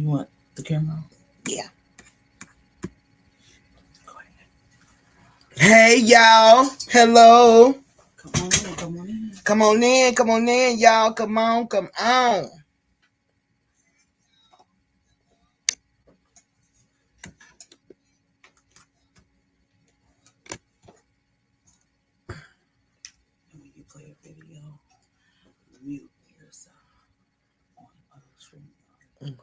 You want the camera on? Yeah. Hey, y'all. Hello. Come on in, come on in. Come on in, come on in, y'all. Come on, come on. And when you play a video, mute yourself on stream. Okay.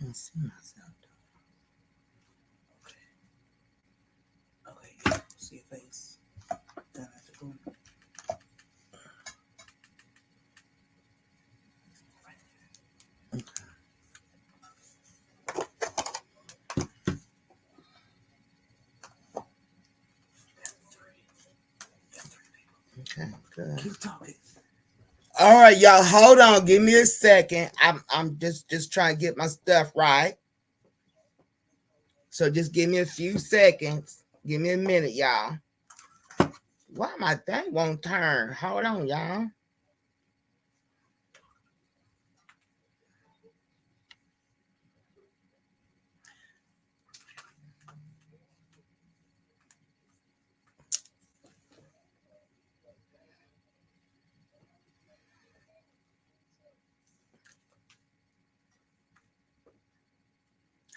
I don't see myself. Okay, see your face. Down at the corner. Okay, good. Keep talking. All right, y'all. Hold on. Give me a second. I'm just trying to get my stuff right. So just give me a few seconds. Give me a minute, y'all. Why my thing won't turn? Hold on, y'all.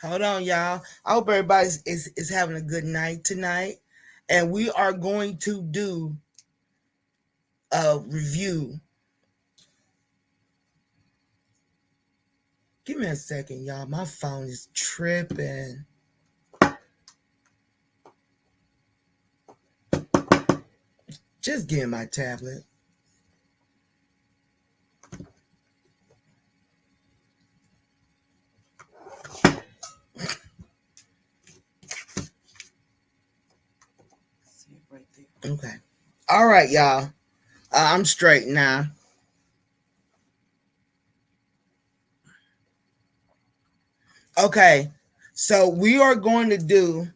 Hold on, y'all. I hope everybody is having a good night tonight. And we are going to do a review. Give me a second, y'all. My phone is tripping. Just give me my tablet. See it right there. Okay. All right, y'all. I'm straight now. Okay. So we are going to do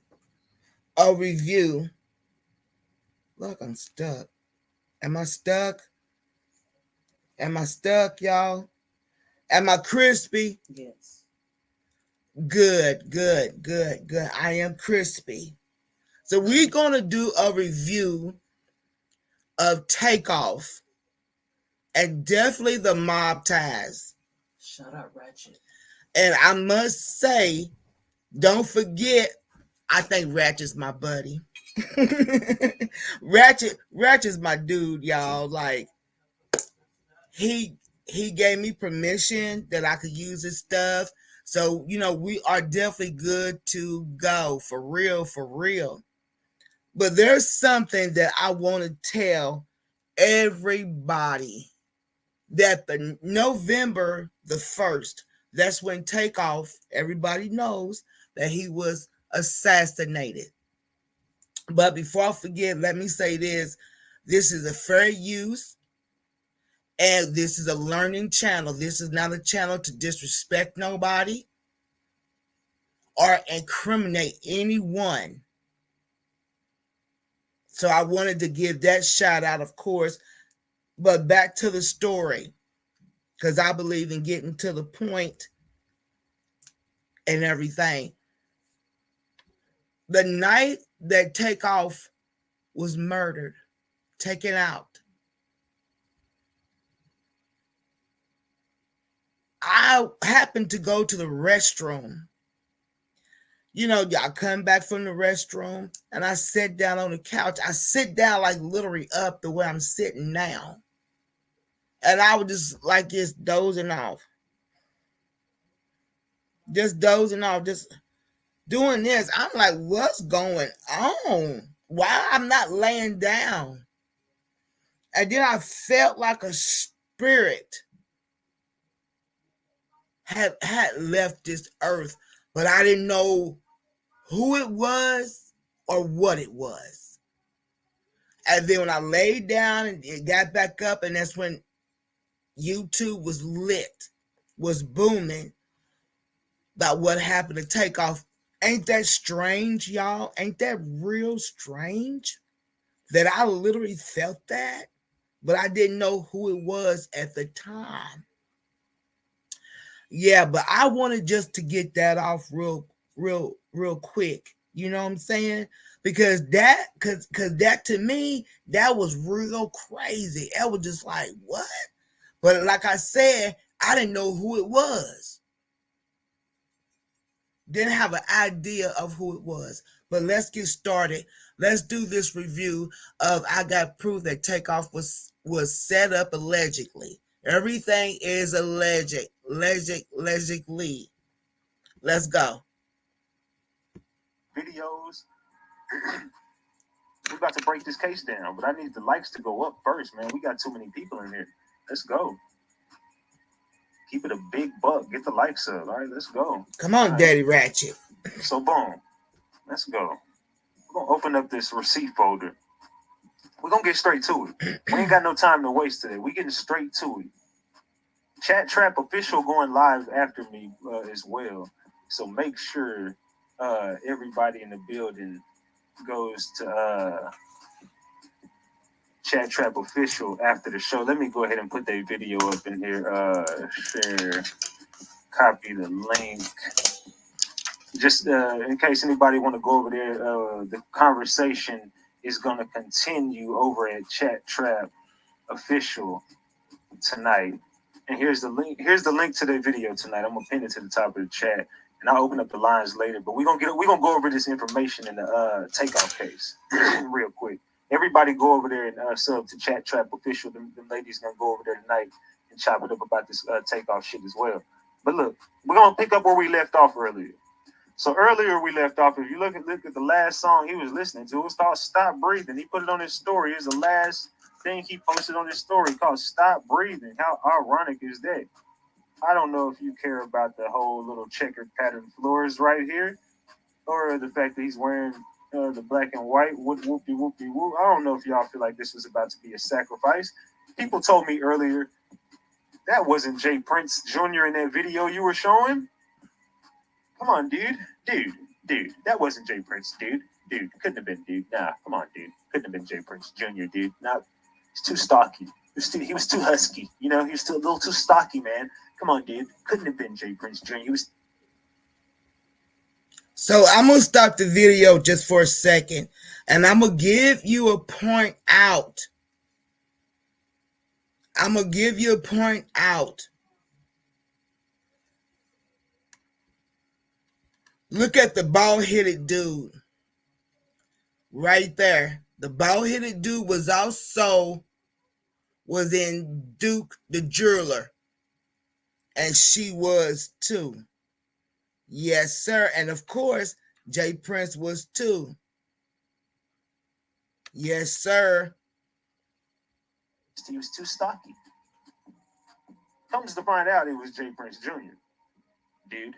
a review. Look, I'm stuck. Am I stuck? Am I stuck, y'all? Am I crispy? Yes. Good, good, good, good. I am crispy. So we're going to do a review of Takeoff and definitely the Mobties. Shout out Ratchet. And I must say, don't forget, I think Ratchet's my buddy. Ratchet's my dude, y'all. Like he gave me permission that I could use his stuff. So, we are definitely good to go. For real, for real. But there's something that I want to tell everybody, that the November the 1st, that's when Takeoff, everybody knows that he was assassinated. But before I forget, let me say this. This is a fair use, and this is a learning channel. This is not a channel to disrespect nobody or incriminate anyone. So I wanted to give that shout out, of course. But back to the story, because I believe in getting to the point and everything. The night that Takeoff was murdered, taken out, I happened to go to the restroom. I come back from the restroom and I sit down on the couch. I sit down like literally up the way I'm sitting now. And I was just like just dozing off. Just dozing off, just doing this. I'm like, what's going on? Why I'm not laying down? And then I felt like a spirit had left this earth, but I didn't know who it was or what it was. And then when I laid down and it got back up, and that's when YouTube was lit, was booming about what happened to Takeoff. Ain't that strange, y'all? Ain't that real strange? That I literally felt that, but I didn't know who it was at the time. Yeah, but I wanted just to get that off real quick. You know what I'm saying? Because cause that to me, that was real crazy. It was just like, what? But like I said, I didn't know who it was. Didn't have an idea of who it was. But let's get started. Let's do this review of I Got Proof that Takeoff was set up allegedly. Everything is allegedly. Let's go. Videos. We're about to break this case down, but I need the likes to go up first, man. We got too many people in here. Let's go. Keep it a big buck. Get the likes up. All right, let's go. Come on, right. Daddy Ratchet. So, boom. Let's go. We're going to open up this receipt folder. We're going to get straight to it. We ain't got no time to waste today. We getting straight to it. Chat Trap Official going live after me as well. So make sure everybody in the building goes to Chat Trap Official after the show. Let me go ahead and put that video up in here. Share, copy the link. Just in case anybody want to go over there, the conversation is going to continue over at Chat Trap Official tonight. And here's the link. Here's the link to the video tonight. I'm gonna pin it to the top of the chat, and I'll open up the lines later. But we're gonna go over this information in the Takeoff case real quick. Everybody go over there and sub to Chat Trap Official. Them ladies gonna go over there tonight and chop it up about this Takeoff shit as well. But look, we're gonna pick up where we left off earlier. So earlier we left off. If you look at the last song he was listening to, it was called "Stop Breathing." He put it on his story. It's the last thing he posted on his story called "Stop Breathing." How ironic is that? I don't know if you care about the whole little checkered pattern floors right here, or the fact that he's wearing the black and white. Whoopie whoopie whoop. I don't know if y'all feel like this was about to be a sacrifice. People told me earlier that wasn't Jay Prince Jr. in that video you were showing. Come on, dude. That wasn't Jay Prince, dude. Couldn't have been, dude. Nah, come on, dude. Couldn't have been Jay Prince Jr., dude. Nah, he's too stocky. He was too husky. You know, he was still a little too stocky, man. Come on, dude. Couldn't have been Jay Prince Jr. He was. So I'm gonna stop the video just for a second, and I'm gonna give you a point out. Look at the bald-headed dude right there. The bald-headed dude was in Duke the Jeweler, and she was too. Yes, sir. And of course, Jay Prince was too. Yes, sir. He was too stocky. Comes to find out, it was Jay Prince Jr., dude.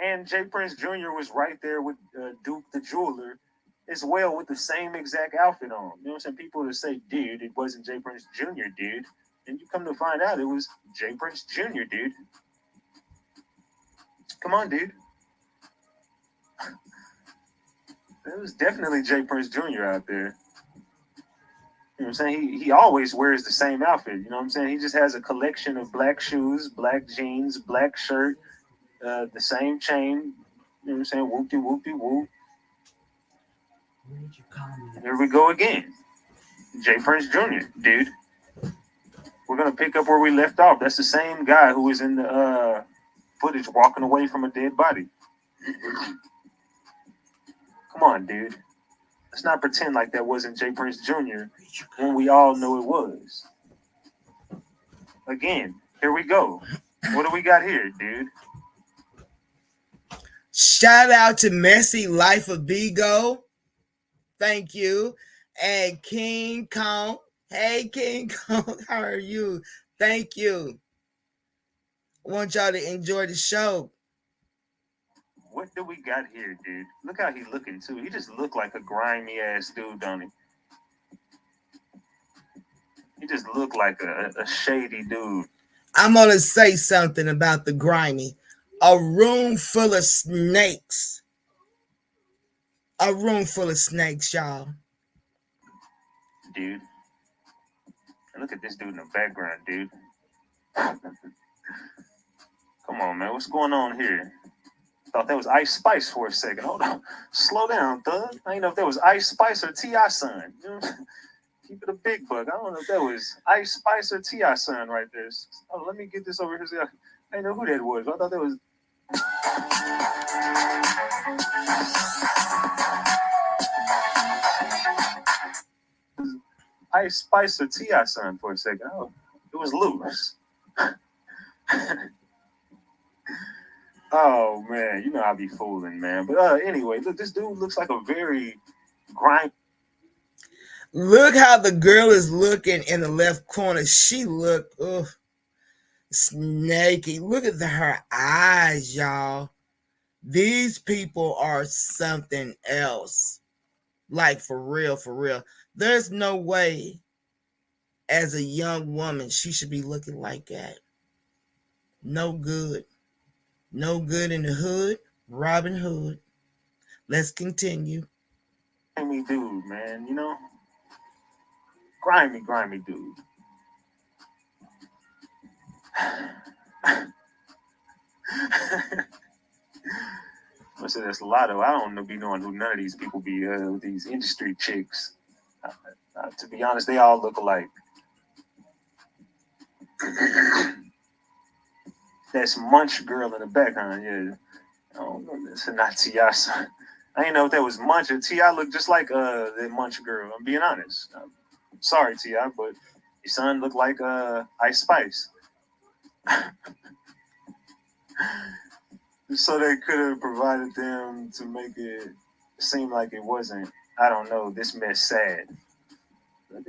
And Jay Prince Jr. was right there with Duke the Jeweler as well with the same exact outfit on. You know what I'm saying? People that say, dude, it wasn't Jay Prince Jr., dude. And you come to find out it was Jay Prince Jr., dude. Come on, dude. It was definitely Jay Prince Jr. out there. You know what I'm saying? He always wears the same outfit. You know what I'm saying? He just has a collection of black shoes, black jeans, black shirt, the same chain. You know what I'm saying? Whoopty whoopty whoop. Here we go again. Jay Prince Jr., dude. We're gonna pick up where we left off. That's the same guy who was in the footage walking away from a dead body. Come on, dude. Let's not pretend like that wasn't Jay Prince Jr. when we all know it was. Again, here we go. What do we got here, dude? Shout out to Messy Life of Bigo. Thank you. And King Kong. Hey, King Kong. How are you? Thank you. I want y'all to enjoy the show. What do we got here, dude? Look how he's looking, too. He just looked like a grimy-ass dude, don't he? just look like a shady dude. I'm going to say something about the grimy. A room full of snakes. A room full of snakes, y'all. Dude. And look at this dude in the background, dude. Come on, man. What's going on here? Thought that was Ice Spice for a second. Hold on. Slow down, thug. I didn't know if that was Ice Spice or T.I. Son. You know, keep it a big buck. I don't know if that was Ice Spice or T.I. Son right there. Oh, let me get this over here. I didn't know who that was. I thought that was... Ice Spice or T.I. Son for a second. Oh, it was loose. Oh man, you know I be fooling, man. But anyway, look, this dude looks like a very grimy. Look how the girl is looking in the left corner. She look snaky. Look at her eyes, y'all. These people are something else. Like for real, for real. There's no way as a young woman she should be looking like that. No good. No good in the hood. Robin Hood. Let's continue. Grimy dude, man, you know? Grimy dude. I say that's a lot of. I don't be knowing who none of these people be with these industry chicks. To be honest, they all look alike. That's Munch girl in the background, yeah. I don't know, that's not T.I. Son. I didn't know if that was Munch or T.I. looked just like that Munch girl. I'm being honest. I'm sorry, T.I., but your son looked like Ice Spice. So they could have provided them to make it seem like it wasn't, I don't know, this mess sad.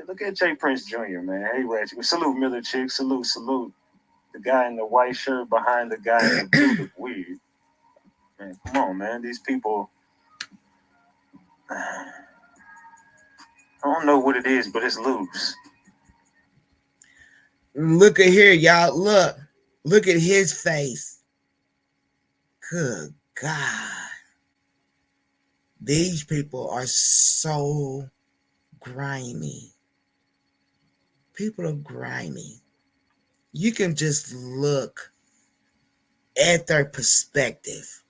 Look at Jay Prince Jr., man. Hey, Ratchet. Salute Miller Chick. Salute. The guy in the white shirt behind the guy in the blue look weird. Man, come on, man. These people, I don't know what it is, but it's loose. Look at here, y'all. Look at his face. Good God. These people are so grimy. People are grimy. You can just look at their perspective.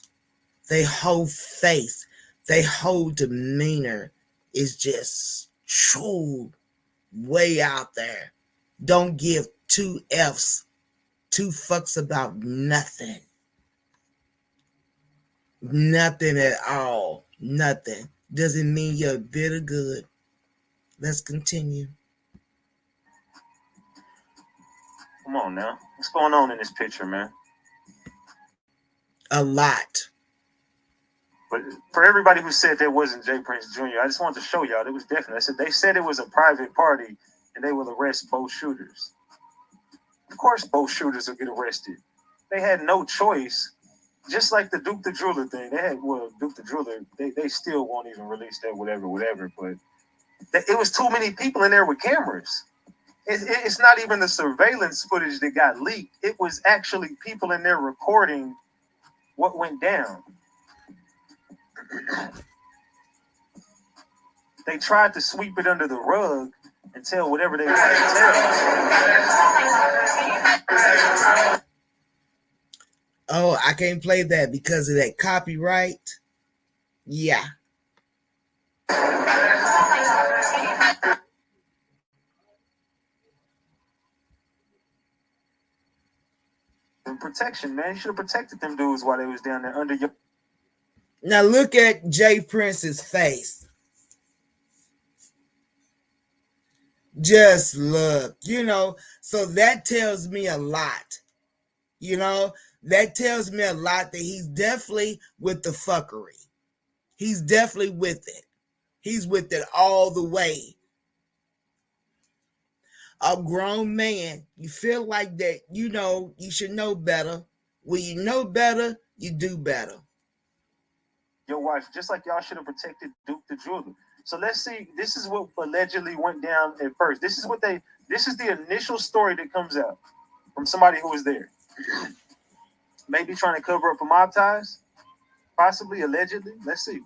Their whole face, their whole demeanor is just true, way out there. Don't give two fucks about nothing. Nothing at all. Nothing. Doesn't mean you're a bit of good. Let's continue. Come on now. What's going on in this picture, man? A lot. But for everybody who said that wasn't Jay Prince Jr., I just wanted to show y'all it was definitely. They said it was a private party and they will arrest both shooters. Of course, both shooters will get arrested. They had no choice. Just like the Duke the Driller thing, Duke the Driller, they still won't even release that, whatever. But it was too many people in there with cameras. It's not even the surveillance footage that got leaked. It was actually people in there recording what went down. They tried to sweep it under the rug and tell whatever they wanted to tell. Oh, I can't play that because of that copyright. Yeah. And protection, man. You should have protected them dudes while they was down there under your. Now look at Jay Prince's face. Just look, so that tells me a lot. That tells me a lot that he's definitely with the fuckery. He's definitely with it. He's with it all the way. A grown man, you feel like that, you should know better. When you know better, you do better. Your wife, just like y'all should have protected Duke the Driller. So let's see. This is what allegedly went down at first. This is the initial story that comes out from somebody who was there. Maybe trying to cover up for mob ties, possibly, allegedly. Let's see.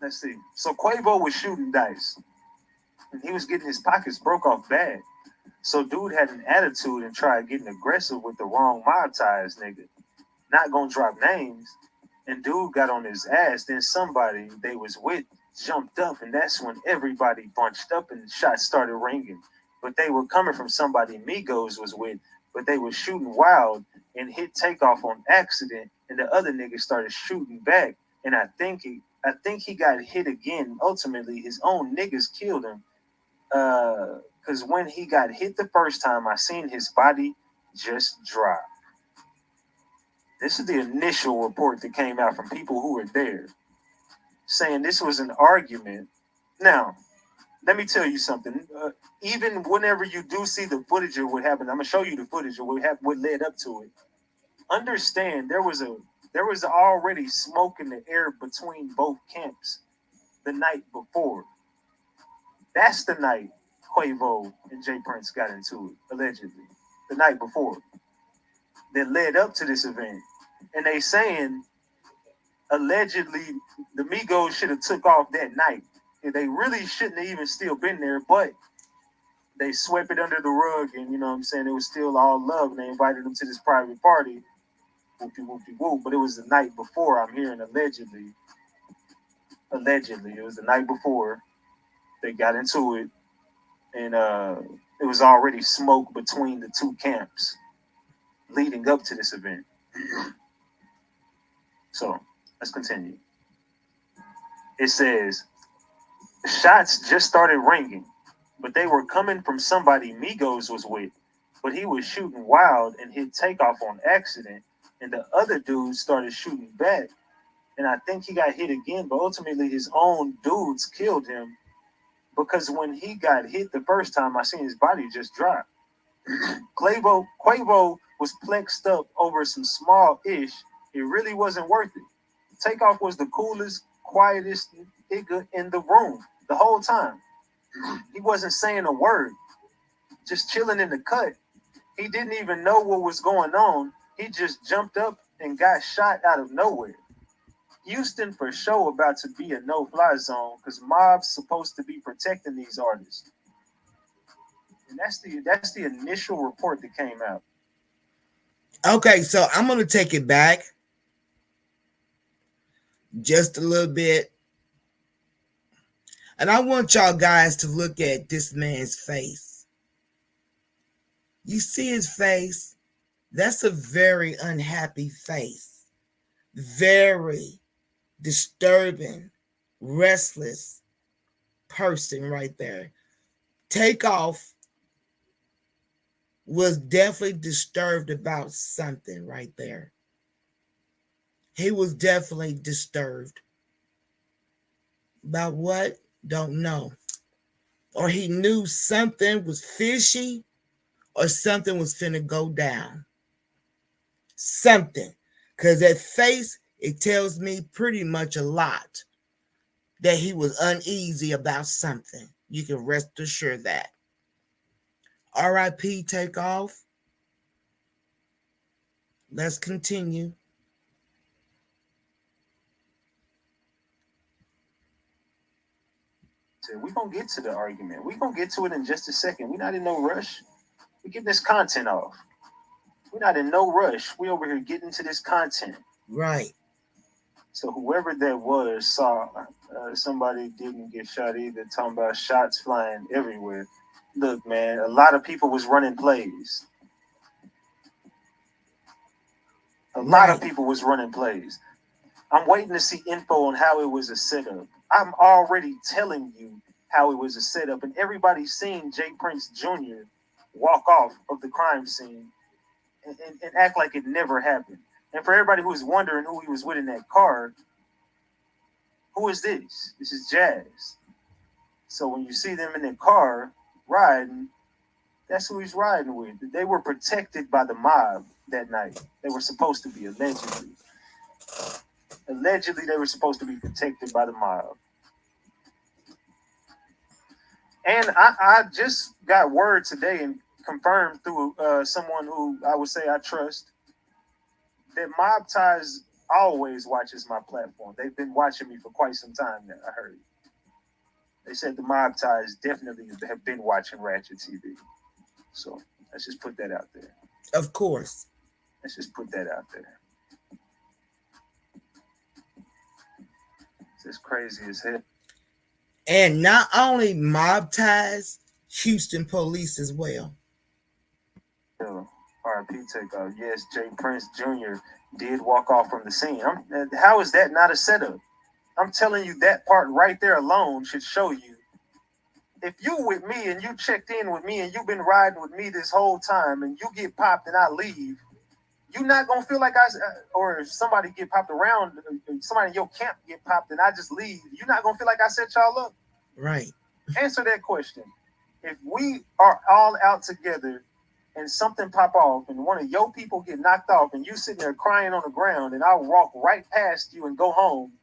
Let's see. So Quavo was shooting dice, and he was getting his pockets broke off bad. So dude had an attitude and tried getting aggressive with the wrong mob ties, nigga. Not gonna drop names. And dude got on his ass. Then somebody they was with jumped up, and that's when everybody bunched up and shots started ringing. But they were coming from somebody Migos was with, but they were shooting wild and hit takeoff on accident, and the other nigga started shooting back. And I think he got hit again. Ultimately, his own niggas killed him. Because when he got hit the first time, I seen his body just drop. This is the initial report that came out from people who were there, saying this was an argument. Now, let me tell you something. Even whenever you do see the footage of what happened, I'm gonna show you the footage of what led up to it. Understand, there was already smoke in the air between both camps the night before. That's the night Quavo and Jay Prince got into it, allegedly. The night before. That led up to this event. And they saying allegedly the Migos should have took off that night. And they really shouldn't have even still been there, but they swept it under the rug, and you know what I'm saying, it was still all love, and they invited them to this private party. Whoopty whoopty whoop. But it was the night before, I'm hearing allegedly. Allegedly. It was the night before they got into it, and it was already smoke between the two camps leading up to this event. So let's continue. It says shots just started ringing, but they were coming from somebody Migos was with. But he was shooting wild and hit takeoff on accident, and the other dude started shooting back. And I think he got hit again, but ultimately his own dudes killed him because when he got hit the first time, I seen his body just drop. Quavo was plexed up over some small ish. It really wasn't worth it. Takeoff was the coolest, quietest nigga in the room the whole time. He wasn't saying a word, just chilling in the cut. He didn't even know what was going on. He just jumped up and got shot out of nowhere. Houston for sure about to be a no-fly zone because mob's supposed to be protecting these artists. And that's the initial report that came out. Okay, so I'm gonna take it back just a little bit. And I want y'all guys to look at this man's face. You see his face? That's a very unhappy face. Very disturbing, restless person right there. Takeoff was definitely disturbed about something right there. He was definitely disturbed. About what? Don't know. Or he knew something was fishy or something was finna go down. Something. Because that face, it tells me pretty much a lot that he was uneasy about something. You can rest assured that. RIP Takeoff. Let's continue. We're going to get to the argument. We're going to get to it in just a second. We're not in no rush. We're getting this content off. We're not in no rush. We over here getting to this content. Right. So whoever that was saw somebody didn't get shot either, talking about shots flying everywhere. Look, man, a lot of people was running plays. A lot of people was running plays. I'm waiting to see info on how it was a setup. I'm already telling you how it was a setup, and everybody's seen Jay Prince Jr. walk off of the crime scene and act like it never happened. And for everybody who was wondering who he was with in that car, who is this? This is Jazz. So when you see them in the car riding, that's who he's riding with. They were protected by the mob that night. They were supposed to be, allegedly. Allegedly, they were supposed to be protected by the mob. And I just got word today and confirmed through someone who I would say I trust that Mobties always watches my platform. They've been watching me for quite some time now, I heard. They said the Mobties definitely have been watching Ratchet TV. So let's just put that out there. Of course. Let's just put that out there. It's just crazy as hell. And not only mob ties, Houston police as well. RIP takeoff. Yes, Jay Prince Jr. did walk off from the scene. How is that not a setup? I'm telling you, that part right there alone should show you. If you with me and you checked in with me and you've been riding with me this whole time and you get popped and I leave, you're not gonna feel like or if somebody get popped around, somebody in your camp get popped and I just leave, you're not gonna feel like I set y'all up. Right. Answer that question. If we are all out together and something pop off and one of your people get knocked off and you sitting there crying on the ground and I walk right past you and go home,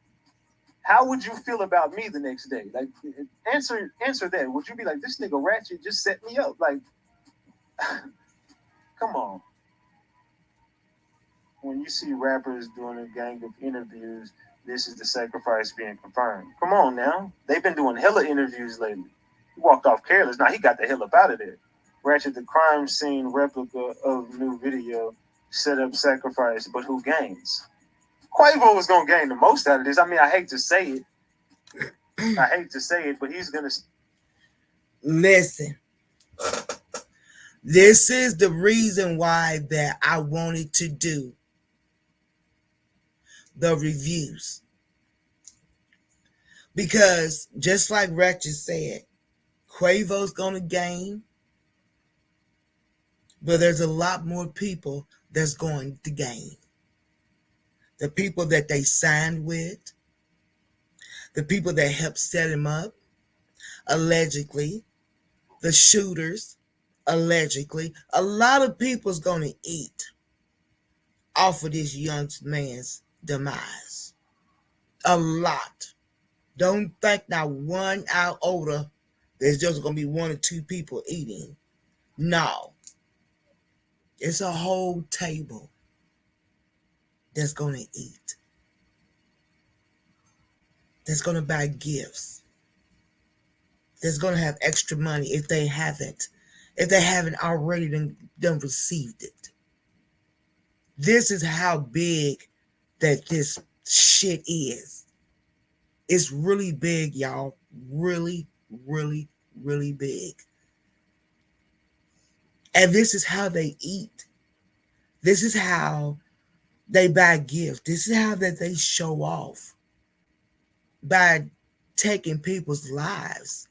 how would you feel about me the next day? Like, answer that. Would you be like, this nigga Ratchet just set me up? Like, come on. When you see rappers doing a gang of interviews, this is the sacrifice being confirmed. Come on now. They've been doing hella interviews lately. He walked off careless. Now he got the hell up out of there. Ratchet, the crime scene replica of new video, set up sacrifice, but who gains? Quavo was going to gain the most out of this. I mean, I hate to say it, but he's going to... Listen. This is the reason why that I wanted to do the reviews. Because just like Ratchet said, Quavo's going to gain, but there's a lot more people that's going to gain. The people that they signed with, the people that helped set him up, allegedly, the shooters, allegedly. A lot of people's going to eat off of this young man's demise. A lot. Don't think now 1 iota there's just going to be 1 or 2 people eating. No. It's a whole table that's going to eat. That's going to buy gifts. That's going to have extra money if they haven't already done received it. This is how big that this shit is. It's really big, y'all. Really, really, really big. And this is how they eat. This is how they buy gifts. This is how that they show off. By taking people's lives.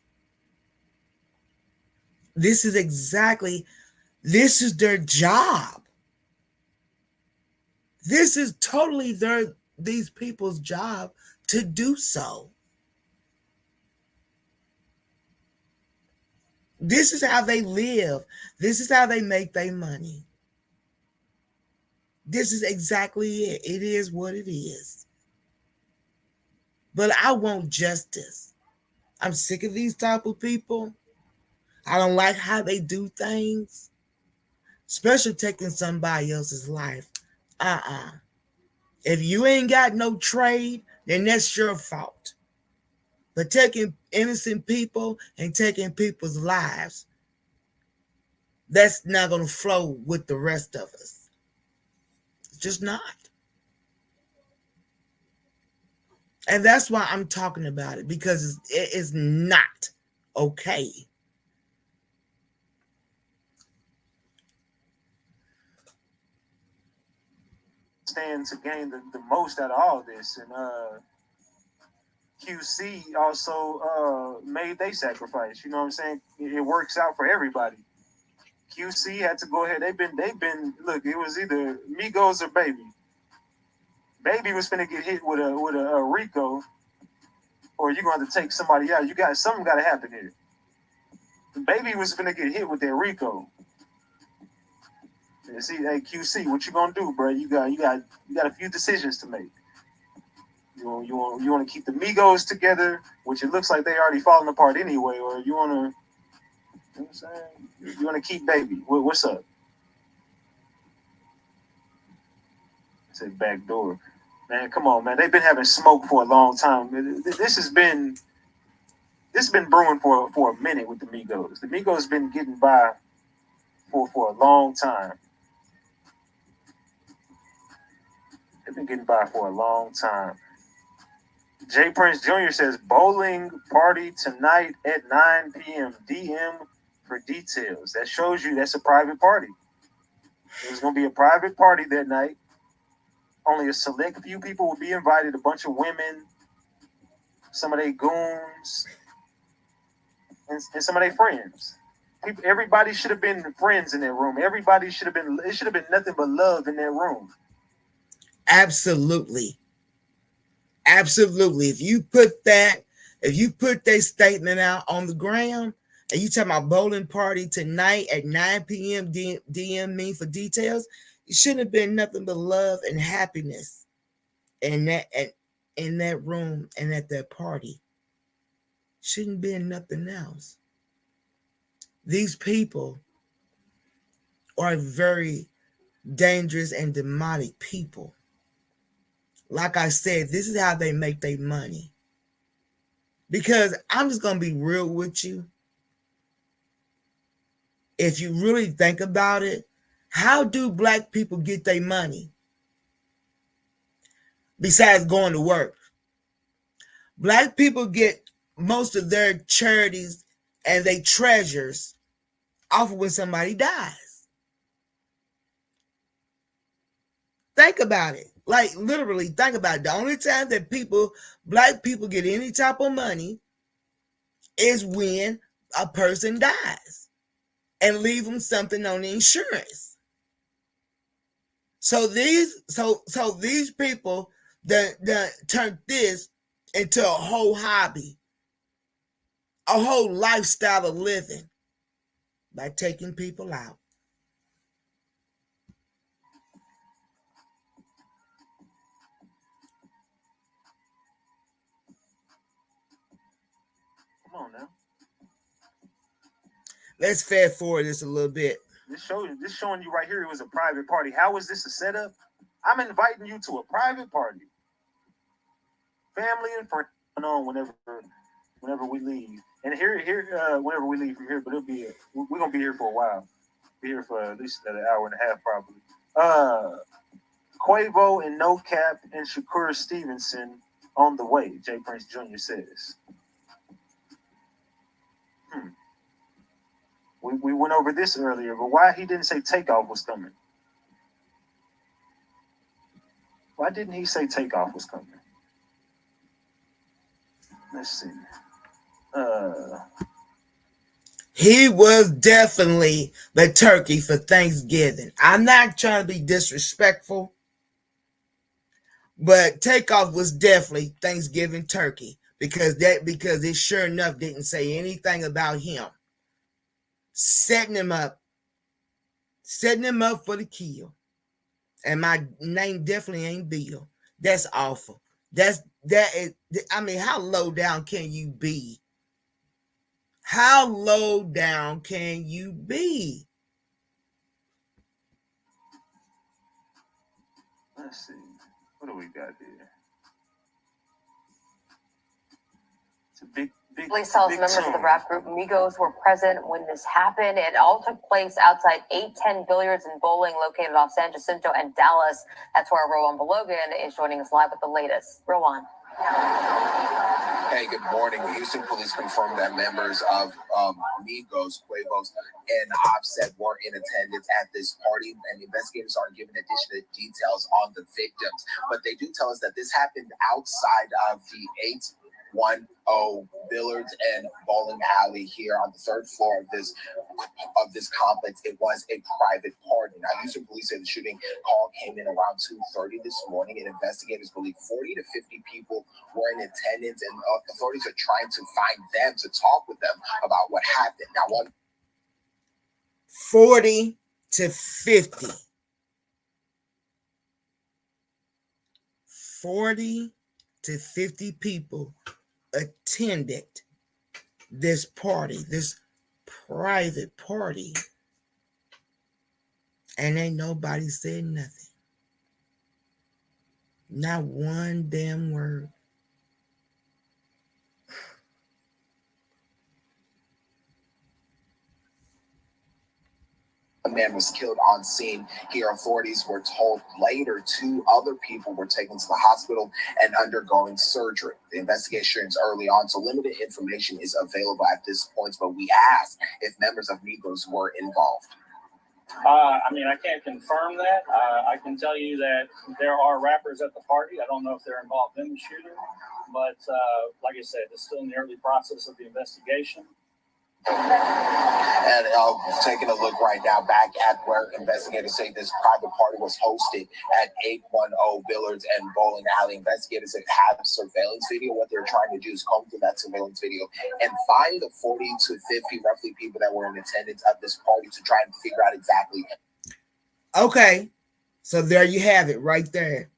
This is their job. This is totally these people's job to do so. This is how they live. This is how they make their money. This is exactly it. It is what it is. But I want justice. I'm sick of these type of people. I don't like how they do things. Especially taking somebody else's life. If you ain't got no trade, then that's your fault. But taking innocent people and taking people's lives, that's not going to flow with the rest of us. It's just not. And that's why I'm talking about it, because it is not okay. Stand to gain the most out of all this. And QC also made they sacrifice. You know what I'm saying? It works out for everybody. QC had to go ahead. They've been look, it was either Migos or Baby. Baby was finna get hit with a Rico, or you're gonna have to take somebody out. Something gotta happen here. Baby was finna get hit with that Rico. And see, hey QC, what you gonna do, bro? You got a few decisions to make. You want to keep the Migos together, which it looks like they already falling apart anyway, or you want to, you know what I'm saying? You want to keep Baby? What's up? I said back door. Man, come on, man. They've been having smoke for a long time. This has been brewing for a minute with the Migos. The Migos been getting by for a long time. They've been getting by for a long time. Jay Prince Jr. says bowling party tonight at 9 p.m. DM for details. That shows you that's a private party. There's going to be a private party that night. Only a select few people will be invited. A bunch of women, some of their goons, and some of their friends. Everybody should have been friends in that room. Everybody should have been. It should have been nothing but love in that room. Absolutely. Absolutely. If you put that statement out on the ground and you talking about bowling party tonight at 9 p.m. DM me for details, it shouldn't have been nothing but love and happiness in that room and at that party. Shouldn't be nothing else. These people are very dangerous and demonic people. Like I said, this is how they make their money. Because I'm just going to be real with you. If you really think about it, how do black people get their money? Besides going to work. Black people get most of their charities and their treasures off of when somebody dies. Think about it. Like literally think about it. The only time that black people get any type of money is when a person dies and leave them something on the insurance. So these people that turned this into a whole hobby, a whole lifestyle of living by taking people out. Come on now. Let's fast forward this a little bit. This showing you right here it was a private party. How is this a setup? I'm inviting you to a private party. Family and friends on whenever we leave. And here whenever we leave from here, but we're gonna be here for a while. Be here for at least another hour and a half probably. Quavo and No Cap and Shakur Stevenson on the way, Jay Prince Jr. says. We went over this earlier, but why he didn't say Takeoff was coming? Why didn't he say Takeoff was coming? Let's see. He was definitely the turkey for Thanksgiving. I'm not trying to be disrespectful, but Takeoff was definitely Thanksgiving turkey because it sure enough didn't say anything about him. Setting him up for the kill. And my name definitely ain't Bill. That's awful. I mean, how low down can you be? How low down can you be? Let's see. What do we got here? It's a big. Police tells members of the rap group Migos were present when this happened. It all took place outside 810 Billiards and Bowling, located off San Jacinto and Dallas. That's where Rowan Balogan is joining us live with the latest. Rowan. Hey, good morning. Houston police confirmed that members of Migos, Quavos, and Offset were in attendance at this party, and investigators aren't giving additional details on the victims. But they do tell us that this happened outside of the 810 Billiards and Bowling Alley here on the third floor of this complex. It was a private party. Now, Houston police say the shooting call came in around 2:30 this morning, and investigators believe 40 to 50 people were in attendance, and authorities are trying to find them to talk with them about what happened. Now, 40 to 50. 40 to 50 people attended this party, this private party, and ain't nobody said nothing. Not one damn word. A man was killed on scene. Here, authorities were told later 2 other people were taken to the hospital and undergoing surgery. The investigation is early on, so limited information is available at this point, but we asked if members of Migos were involved. I mean, I can't confirm that. I can tell you that there are rappers at the party. I don't know if they're involved in the shooting, but like I said, it's still in the early process of the investigation. And taking a look right now back at where investigators say this private party was hosted at 810 Billards and Bowling Alley. Investigators have surveillance video. What they're trying to do is comb through that surveillance video and find the 40 to 50 roughly people that were in attendance at this party to try and figure out exactly. Okay, so there you have it right there.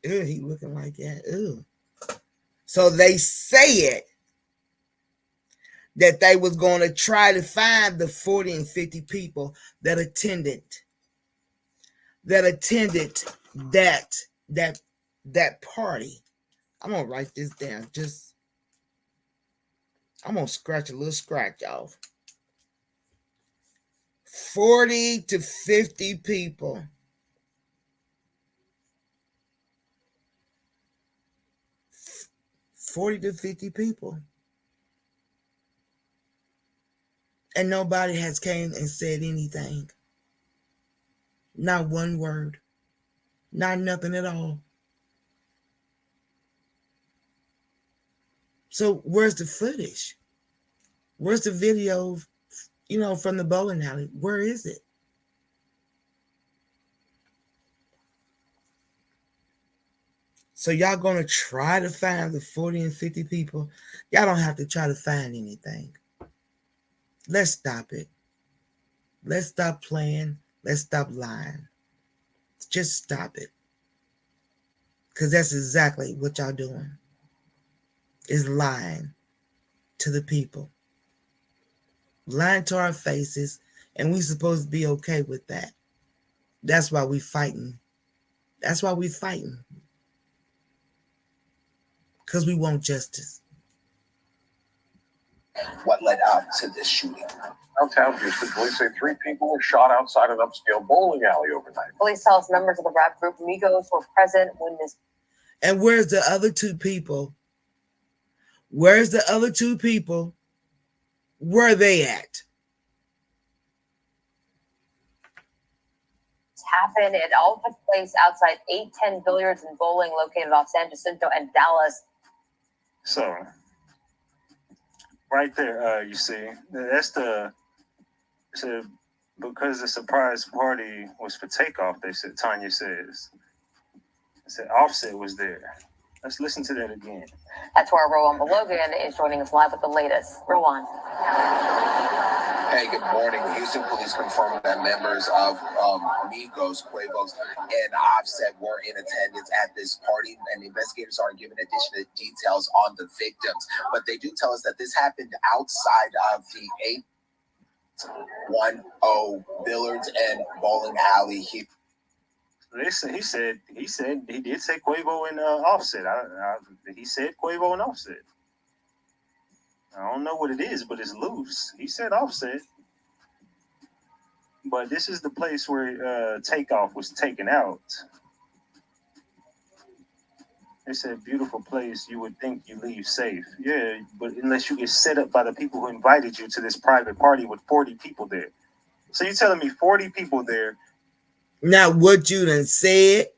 Ew, he looking like that. Ew. So they said that they was going to try to find the 40 and 50 people that attended that party. I'm gonna write this down. I'm gonna scratch a little scratch off. 40 to 50 people. $40 to $50 and nobody has came and said anything. Not one word. Not nothing at all. So where's the footage? Where's the video, from the bowling alley? Where is it? So y'all gonna try to find the 40 and 50 people? Y'all don't have to try to find anything. Let's stop it. Let's stop playing. Let's stop lying. Just stop it. Because that's exactly what y'all doing. Is lying to the people. Lying to our faces. And we supposed to be okay with that. That's why we fighting. That's why we fighting. Because we want justice. What led up to this shooting? Downtown Houston, police say 3 people were shot outside an upscale bowling alley overnight. Police tell us members of the rap group Migos were present when this. And where's the other 2 people? Where's the other 2 people? Where are they at? Happened. It all took place outside 810 Billiards and Bowling, located off San Jacinto and Dallas. So, right there, you see, that's because the surprise party was for Takeoff, they said, Tanya says. They said Offset was there. Let's listen to that again. That's where Rowan Balogan is joining us live with the latest. Rowan. Hey, good morning. Houston police confirmed that members of Migos, Quavos, and Offset were in attendance at this party, and investigators aren't giving additional details on the victims. But they do tell us that this happened outside of the 810 Billards and Bowling Alley. He did say Quavo and Offset. He said Quavo and Offset. I don't know what it is, but it's loose. He said Offset. But this is the place where Takeoff was taken out. It's a beautiful place. You would think you leave safe. Yeah, but unless you get set up by the people who invited you to this private party with 40 people there. So you're telling me 40 people there. Not what you done said.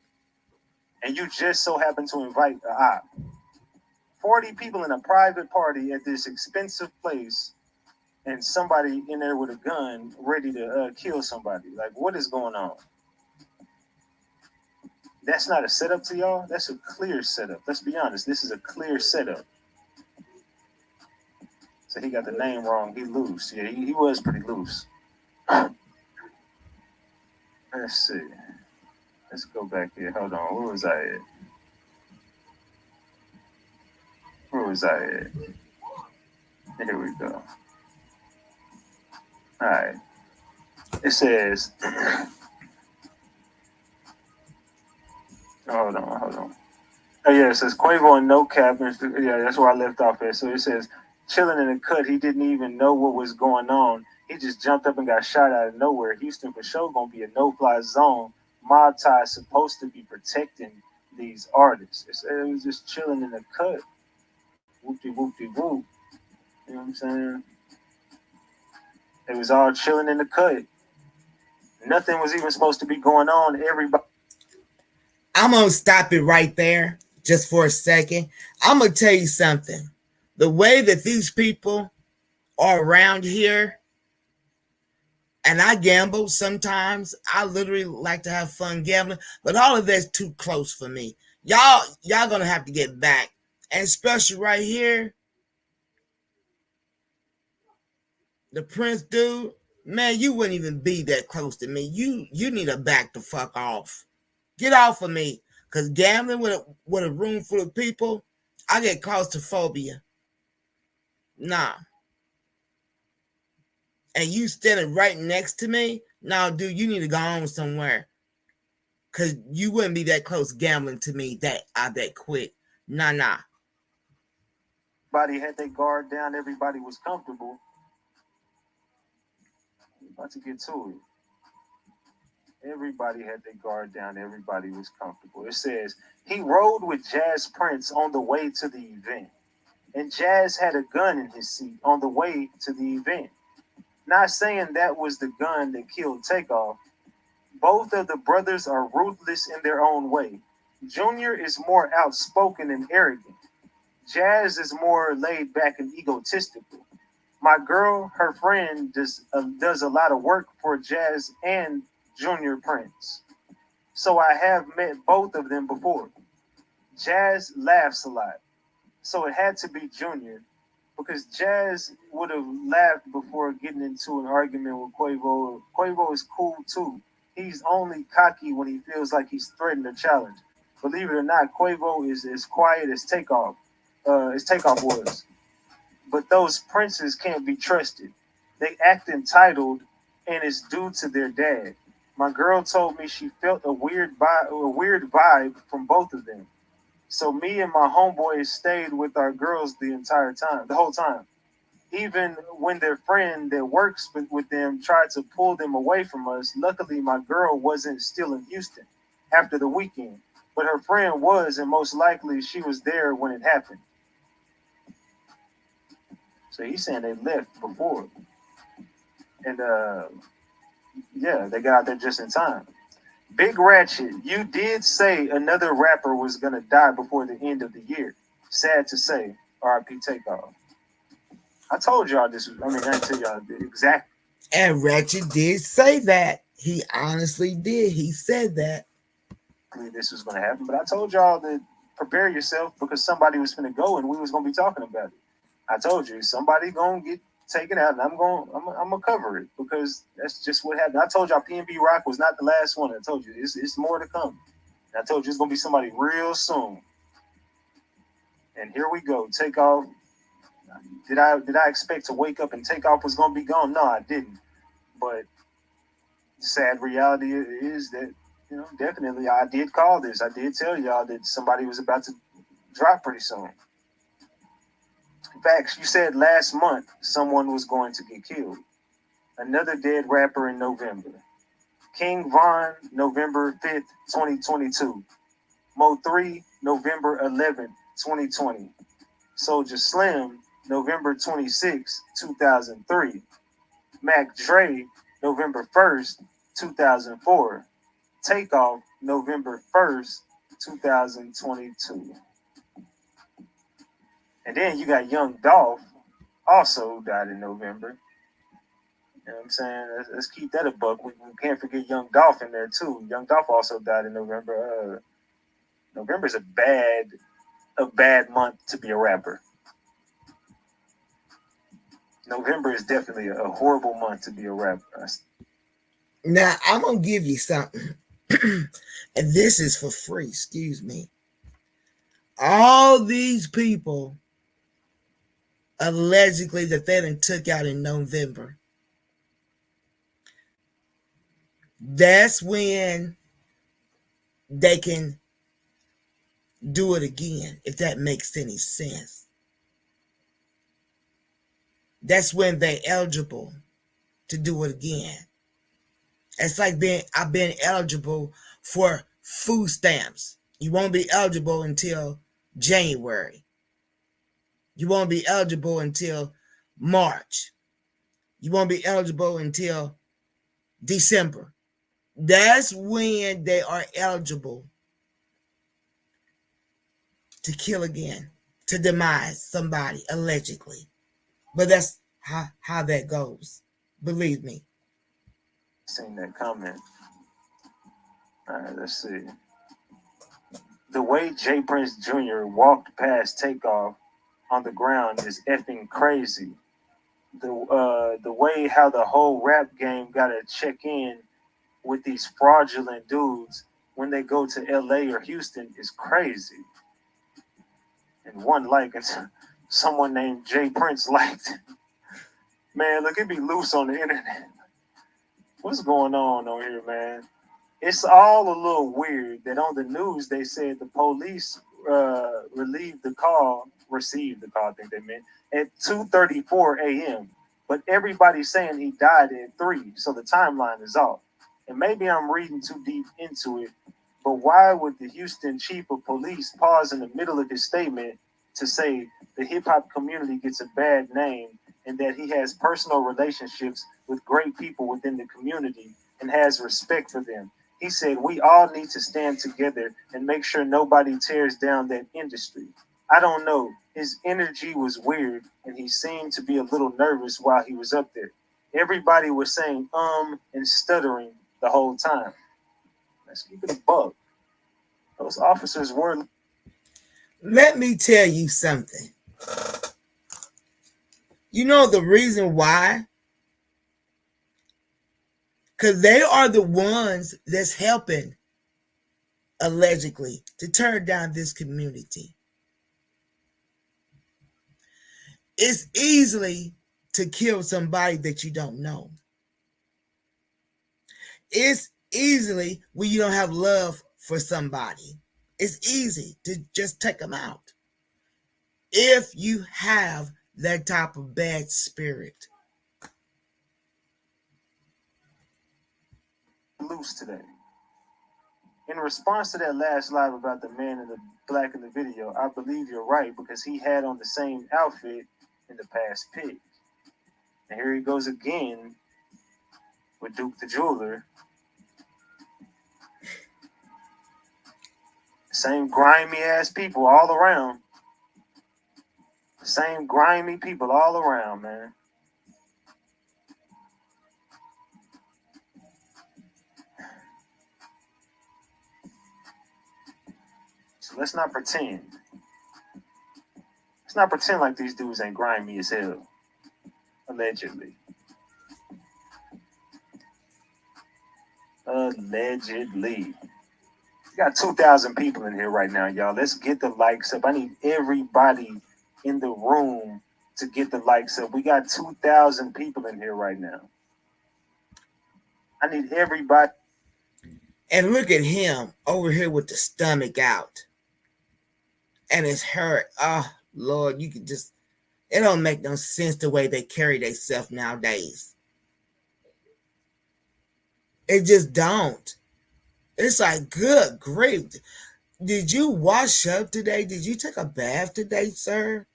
And you just so happen to invite 40 people in a private party at this expensive place, and somebody in there with a gun ready to kill somebody. Like, what is going on? That's not a setup to y'all. That's a clear setup. Let's be honest. This is a clear setup. So he got the name wrong. He loose. Yeah, he was pretty loose. Let's see. Let's go back here. Hold on. Where was I at? was I at? Here we go. All right. It says, hold on. Oh yeah, it says Quavo and No Cap. Yeah, that's where I left off at. So it says, chilling in the cut. He didn't even know what was going on. He just jumped up and got shot out of nowhere. Houston for sure gonna be a no-fly zone. Mobties supposed to be protecting these artists. It was just chilling in the cut. Whoopty whoopty whoop. You know what I'm saying? It was all chilling in the cut. Nothing was even supposed to be going on. Everybody. I'm gonna stop it right there just for a second. I'm gonna tell you something. The way that these people are around here, and I gamble sometimes. I literally like to have fun gambling, but all of that's too close for me. Y'all gonna have to get back, and especially right here, the Prince dude. Man, you wouldn't even be that close to me. You need to back the fuck off. Get off of me, cause gambling with a room full of people, I get claustrophobia. Nah. And you standing right next to me, nah, dude, you need to go on somewhere. Cause you wouldn't be that close gambling to me that quick. Nah. Everybody had their guard down. Everybody was comfortable. About to get to it. Everybody had their guard down. Everybody was comfortable. It says he rode with Jazz Prince on the way to the event, and Jazz had a gun in his seat on the way to the event. Not saying that was the gun that killed Takeoff. Both of the brothers are ruthless in their own way. Junior is more outspoken and arrogant. Jazz is more laid back and egotistical. My girl, her friend, does a lot of work for Jazz and Junior Prince. So I have met both of them before. Jazz laughs a lot. So it had to be Junior, because Jazz would have laughed before getting into an argument with Quavo. Quavo is cool too. He's only cocky when he feels like he's threatened a challenge. Believe it or not, Quavo is as quiet as Takeoff was. But those princes can't be trusted. They act entitled, and it's due to their dad. My girl told me she felt a weird vibe from both of them. So me and my homeboys stayed with our girls the whole time. Even when their friend that works with them tried to pull them away from us, luckily my girl wasn't still in Houston after the weekend. But her friend was, and most likely she was there when it happened. So he's saying they left before. And yeah, they got out there just in time. Big Ratchet, you did say another rapper was gonna die before the end of the year. Sad to say, RIP Takeoff. I told y'all this was, I didn't tell y'all exactly. And Ratchet did say that. He honestly did. He said that. This was gonna happen, but I told y'all to prepare yourself because somebody was gonna go and we was gonna be talking about it. I told you somebody gonna get taken out, and I'm gonna cover it because that's just what happened. I told y'all PNB Rock was not the last one. I told you it's more to come. And I told you it's gonna be somebody real soon. And here we go. Takeoff. Did I expect to wake up and Takeoff was gonna be gone? No, I didn't. But sad reality is that, definitely I did call this. I did tell y'all that somebody was about to drop pretty soon. In fact, you said last month someone was going to get killed. Another dead rapper in November. King Von, November 5th, 2022. Mo3, November 11th, 2020. Soldier Slim, November 26th, 2003. Mac Dre, November 1st, 2004. Takeoff, November 1st, 2022. And then you got Young Dolph, also died in November. You know what I'm saying? Let's keep that a buck. We can't forget Young Dolph in there too. Young Dolph also died in November. November's a bad month to be a rapper. November is definitely a horrible month to be a rapper. Now I'm gonna give you something, and this is for free. Excuse me. All these people allegedly that they done took out in November. That's when they can do it again, if that makes any sense. That's when they're eligible to do it again. It's like I've been eligible for food stamps. You won't be eligible until January. You won't be eligible until March. You won't be eligible until December. That's when they are eligible to kill again, to demise somebody, allegedly. But that's how that goes. Believe me. Seen that comment. All right, let's see. The way Jay Prince Jr. walked past Takeoff on the ground is effing crazy. The way how the whole rap game got to check in with these fraudulent dudes when they go to LA or Houston is crazy. And one like someone named Jay Prince liked. Man, look, it be loose on the internet. What's going on here, man? It's all a little weird that on the news they said the police received the call, I think they meant, at 2:34 a.m. But everybody's saying he died at 3, so the timeline is off. And maybe I'm reading too deep into it, but why would the Houston chief of police pause in the middle of his statement to say the hip hop community gets a bad name and that he has personal relationships with great people within the community and has respect for them? He said, we all need to stand together and make sure nobody tears down that industry. I don't know. His energy was weird, and he seemed to be a little nervous while he was up there. Everybody was saying and stuttering the whole time. Let's keep it a bug. Those officers were. Let me tell you something. You know the reason why? Because they are the ones that's helping, allegedly, to tear down this community. It's easily to kill somebody that you don't know. It's easily when you don't have love for somebody. It's easy to just take them out. If you have that type of bad spirit. Loose today. In response to that last live about the man in the black in the video, I believe you're right because he had on the same outfit in the past pig. And here he goes again with Duke the Jeweler. Same grimy ass people all around. Same grimy people all around, man. So let's not pretend. Let's not pretend like these dudes ain't grimy as hell. Allegedly. Allegedly. We got 2,000 people in here right now, y'all. Let's get the likes up. I need everybody in the room to get the likes up. We got 2,000 people in here right now. I need everybody. And look at him over here with the stomach out. And it's hurt. Oh, Lord, you can just, it don't make no sense the way they carry themselves nowadays. It just don't. It's like, good grief. Did you wash up today? Did you take a bath today, sir?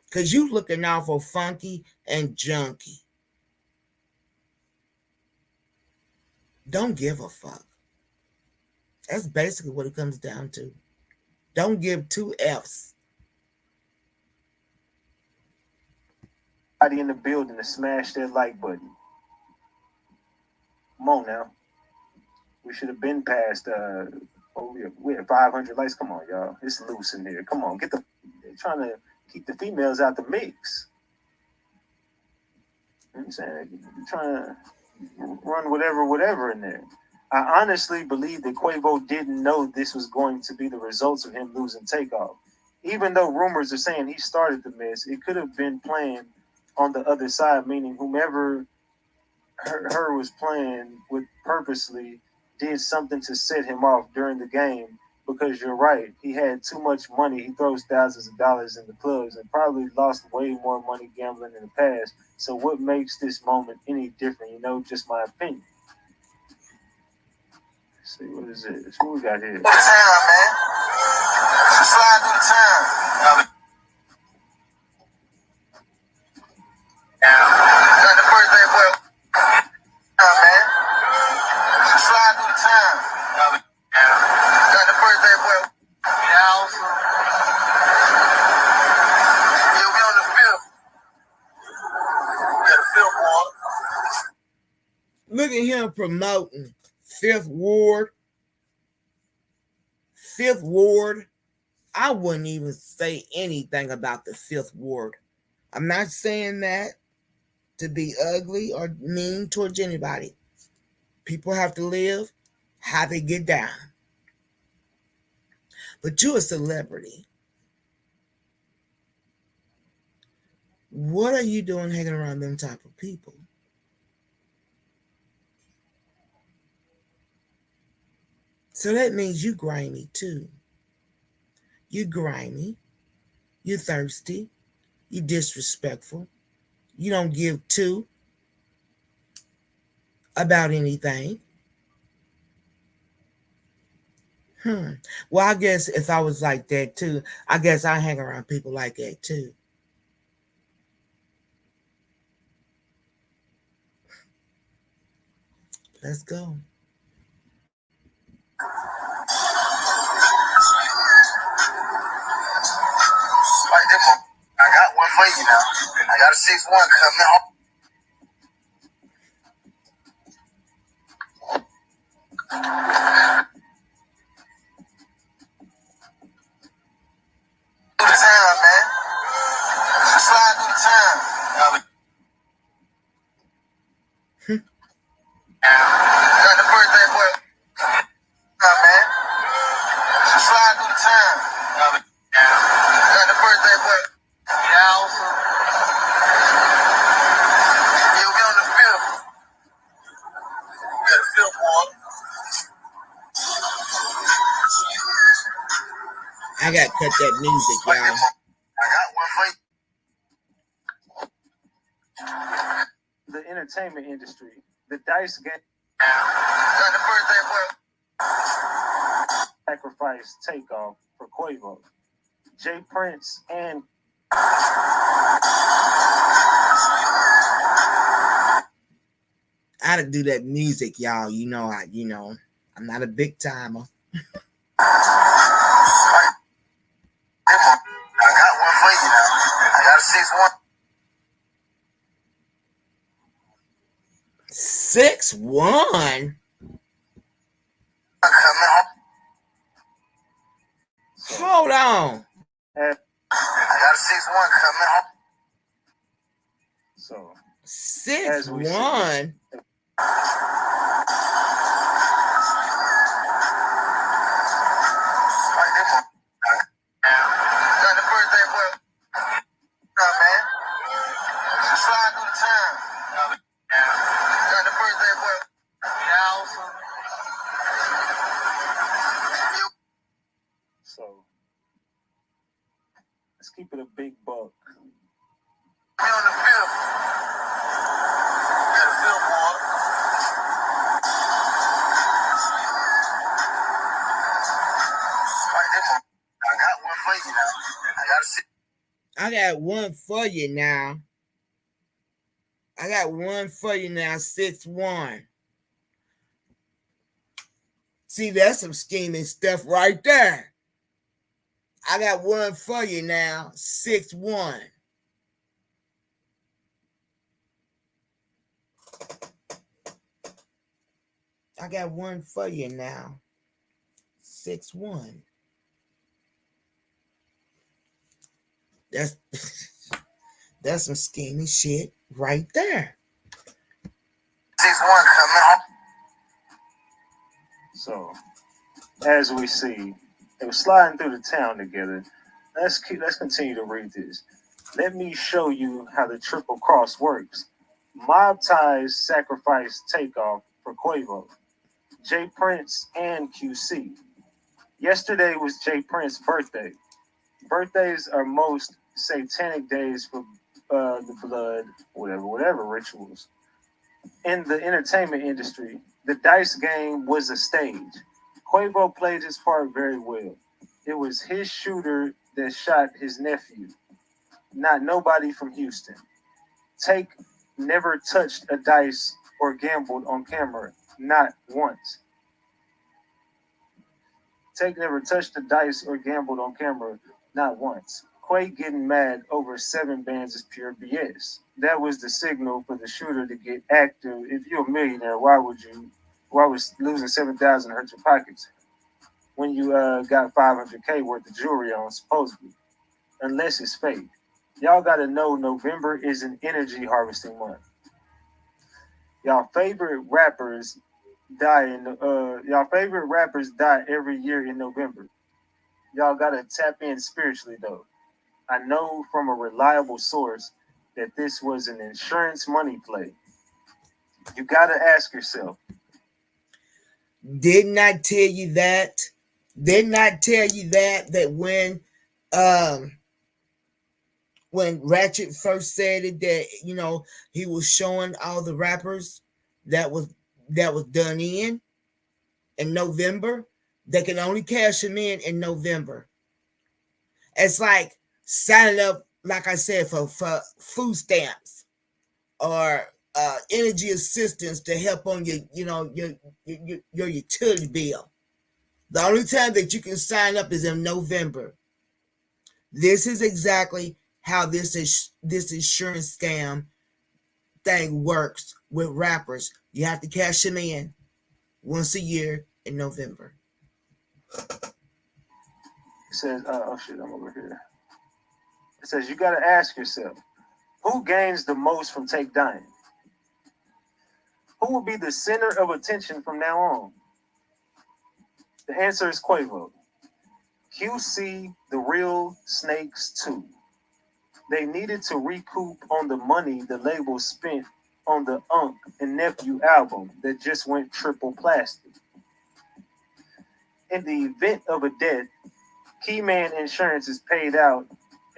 Because you looking awful funky and junky. Don't give a fuck. That's basically what it comes down to. Don't give 2 F's. In the building to smash that like button. Come on now. We should have been past we had 500 likes. Come on, y'all. It's loose in here. Come on, they're trying to keep the females out the mix. You know what I'm saying? They're trying to run whatever in there. I honestly believe that Quavo didn't know this was going to be the results of him losing Takeoff. even though rumors are saying he started the mess, it could have been planned on the other side, meaning whomever her was playing with purposely did something to set him off during the game. Because you're right, he had too much money. He throws thousands of dollars in the clubs and probably lost way more money gambling in the past. So what makes this moment any different? You know, just my opinion. Let's see, what is this? What we got here? Through the town, man. Slide through the town. Got the birthday boy. Man. Slide through the town. Got the birthday boy. Yeah, we on the field. Got the field boy. Look at him promoting Fifth Ward. Fifth Ward. I wouldn't even say anything about the Fifth Ward. I'm not saying that to be ugly or mean towards anybody. People have to live how they get down. But you're a celebrity. What are you doing hanging around them type of people? So that means you grimy too. You grimy. You thirsty. You disrespectful. You don't give two about anything. Well, I guess if I was like that too, I guess I hang around people like that too. Let's go. I got one for you now. I got a 6-1 coming home. Through the town, man. Slide through the town. Got the birthday boy. Man. Slide through the town. Got the birthday boy. Yeah, we on the field. Got the field boy. I gotta cut that music, y'all. I got one for you. The entertainment industry, the dice game. Got the birthday boy. Sacrifice takeoff for Quavo, Jay Prince, and I had to do that music, y'all. I'm not a big timer. I got one for you now. I got a 6-1. 6-1. Hold on. I got a 6-1 coming home. So 6-1. Got the birthday boy. Man. Slide through the town. Got the birthday boy. Yeah, So let's keep it a big buck. we on the field. Got a field boy. I got one for you now. I got a 6. I got one for you now. 6-1. See, that's some scheming stuff right there. I got one for you now. 6-1. I got one for you now. 6-1. That's some scheming shit right there. 6-1 coming home. So as we see, they were sliding through the town together. Let's continue to read this. Let me show you how the triple cross works. Mobties sacrifice takeoff for Quavo, Jay Prince, and QC. Yesterday was Jay Prince's birthday. Birthdays are most satanic days for the blood, whatever rituals. In the entertainment industry, the dice game was a stage. Quavo played his part very well. It was his shooter that shot his nephew, not nobody from Houston. Take never touched a dice or gambled on camera, not once. Take never touched a dice or gambled on camera, not once. Quay getting mad over 7 bands is pure BS. That was the signal for the shooter to get active. If you're a millionaire, why was losing 7,000 hurt your pockets when you got 500K worth of jewelry on, supposedly? Unless it's fake. Y'all gotta know November is an energy harvesting month. Y'all favorite rappers y'all favorite rappers die every year in November. Y'all gotta tap in spiritually though. I know from a reliable source that this was an insurance money play. You gotta ask yourself. Did not tell you that. Did not tell you that when Ratchet first said it, that he was showing all the rappers that was done in November. They can only cash them in November. It's like signing up, like I said, for food stamps or energy assistance to help on your utility bill. The only time that you can sign up is in November. This is exactly how this insurance scam thing works with rappers. You have to cash them in once a year in November. It says, oh shit, I'm over here. It says you gotta ask yourself, who gains the most from Take Dying? Who will be the center of attention from now on? The answer is Quavo. QC, the real Snakes 2. They needed to recoup on the money the label spent on the Unc and Nephew album that just went triple plastic. In the event of a death, Keyman Insurance is paid out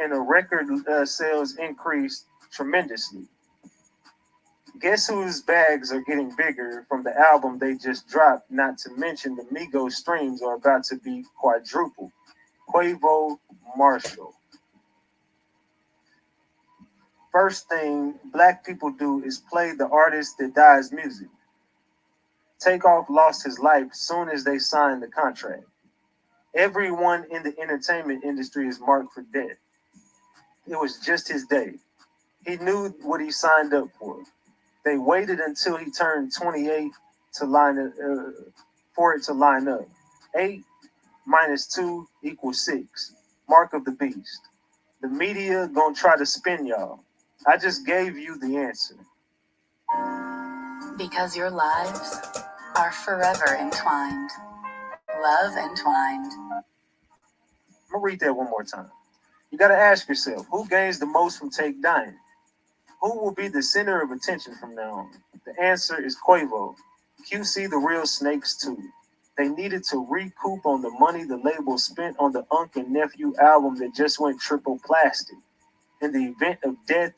and a record sales increased tremendously. Guess whose bags are getting bigger from the album they just dropped, not to mention the Migos streams are about to be quadrupled. Quavo Marshall. First thing black people do is play the artist that dies music. Takeoff lost his life soon as they signed the contract. Everyone in the entertainment industry is marked for death. It was just his day. He knew what he signed up for. They waited until he turned 28 for it to line up. 8 minus 2 equals 6. Mark of the beast. The media gonna try to spin y'all. I just gave you the answer. Because your lives are forever entwined. Love entwined. I'm gonna read that one more time. You gotta ask yourself, who gains the most from Take Dying? Who will be the center of attention from now on? The answer is Quavo. QC the real Snakes 2. They needed to recoup on the money the label spent on the Unc and Nephew album that just went triple plastic. In the event of death,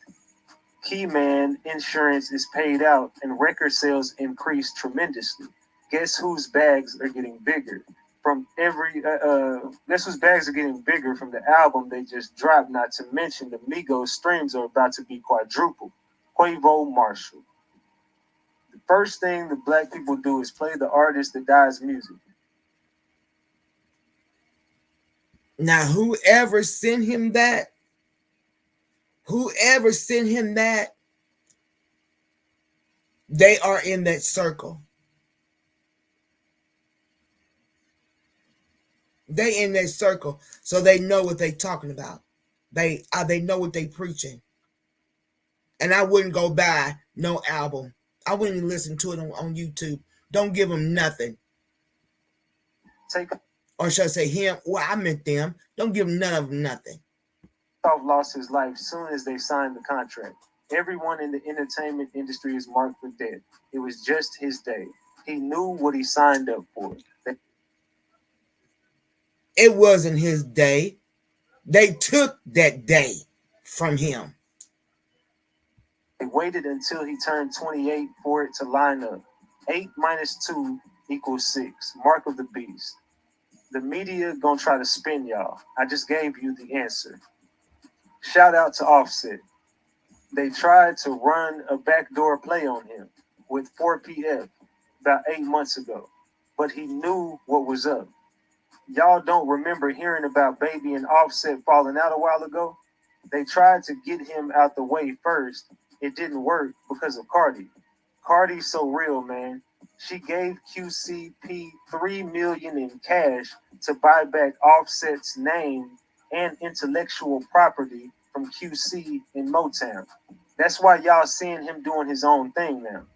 Keyman Insurance is paid out and record sales increase tremendously. Guess whose bags are getting bigger? Guess whose bags are getting bigger from the album they just dropped, not to mention the Migos streams are about to be quadrupled. Quavo Marshall. The first thing the black people do is play the artist that dies music. Now, whoever sent him that, they are in that circle. They in that circle, so they know what they talking about. They know what they preaching. And I wouldn't go buy no album. I wouldn't even listen to it on YouTube. Don't give them nothing. Take Or should I say him? Well, I meant them. Don't give none of them nothing. Lost his life soon as they signed the contract. Everyone in the entertainment industry is marked for death. It was just his day. He knew what he signed up for. It wasn't his day. They took that day from him. They waited until he turned 28 for it to line up. 8 minus 2 equals 6. Mark of the beast. The media gonna try to spin y'all. I just gave you the answer. Shout out to Offset. They tried to run a backdoor play on him with 4PF about 8 months ago, but he knew what was up. Y'all don't remember hearing about Baby and Offset falling out a while ago? They tried to get him out the way first. It didn't work because of Cardi. Cardi's so real, man. She gave QCP $3 million in cash to buy back Offset's name and intellectual property from QC in Motown. That's why y'all seeing him doing his own thing now.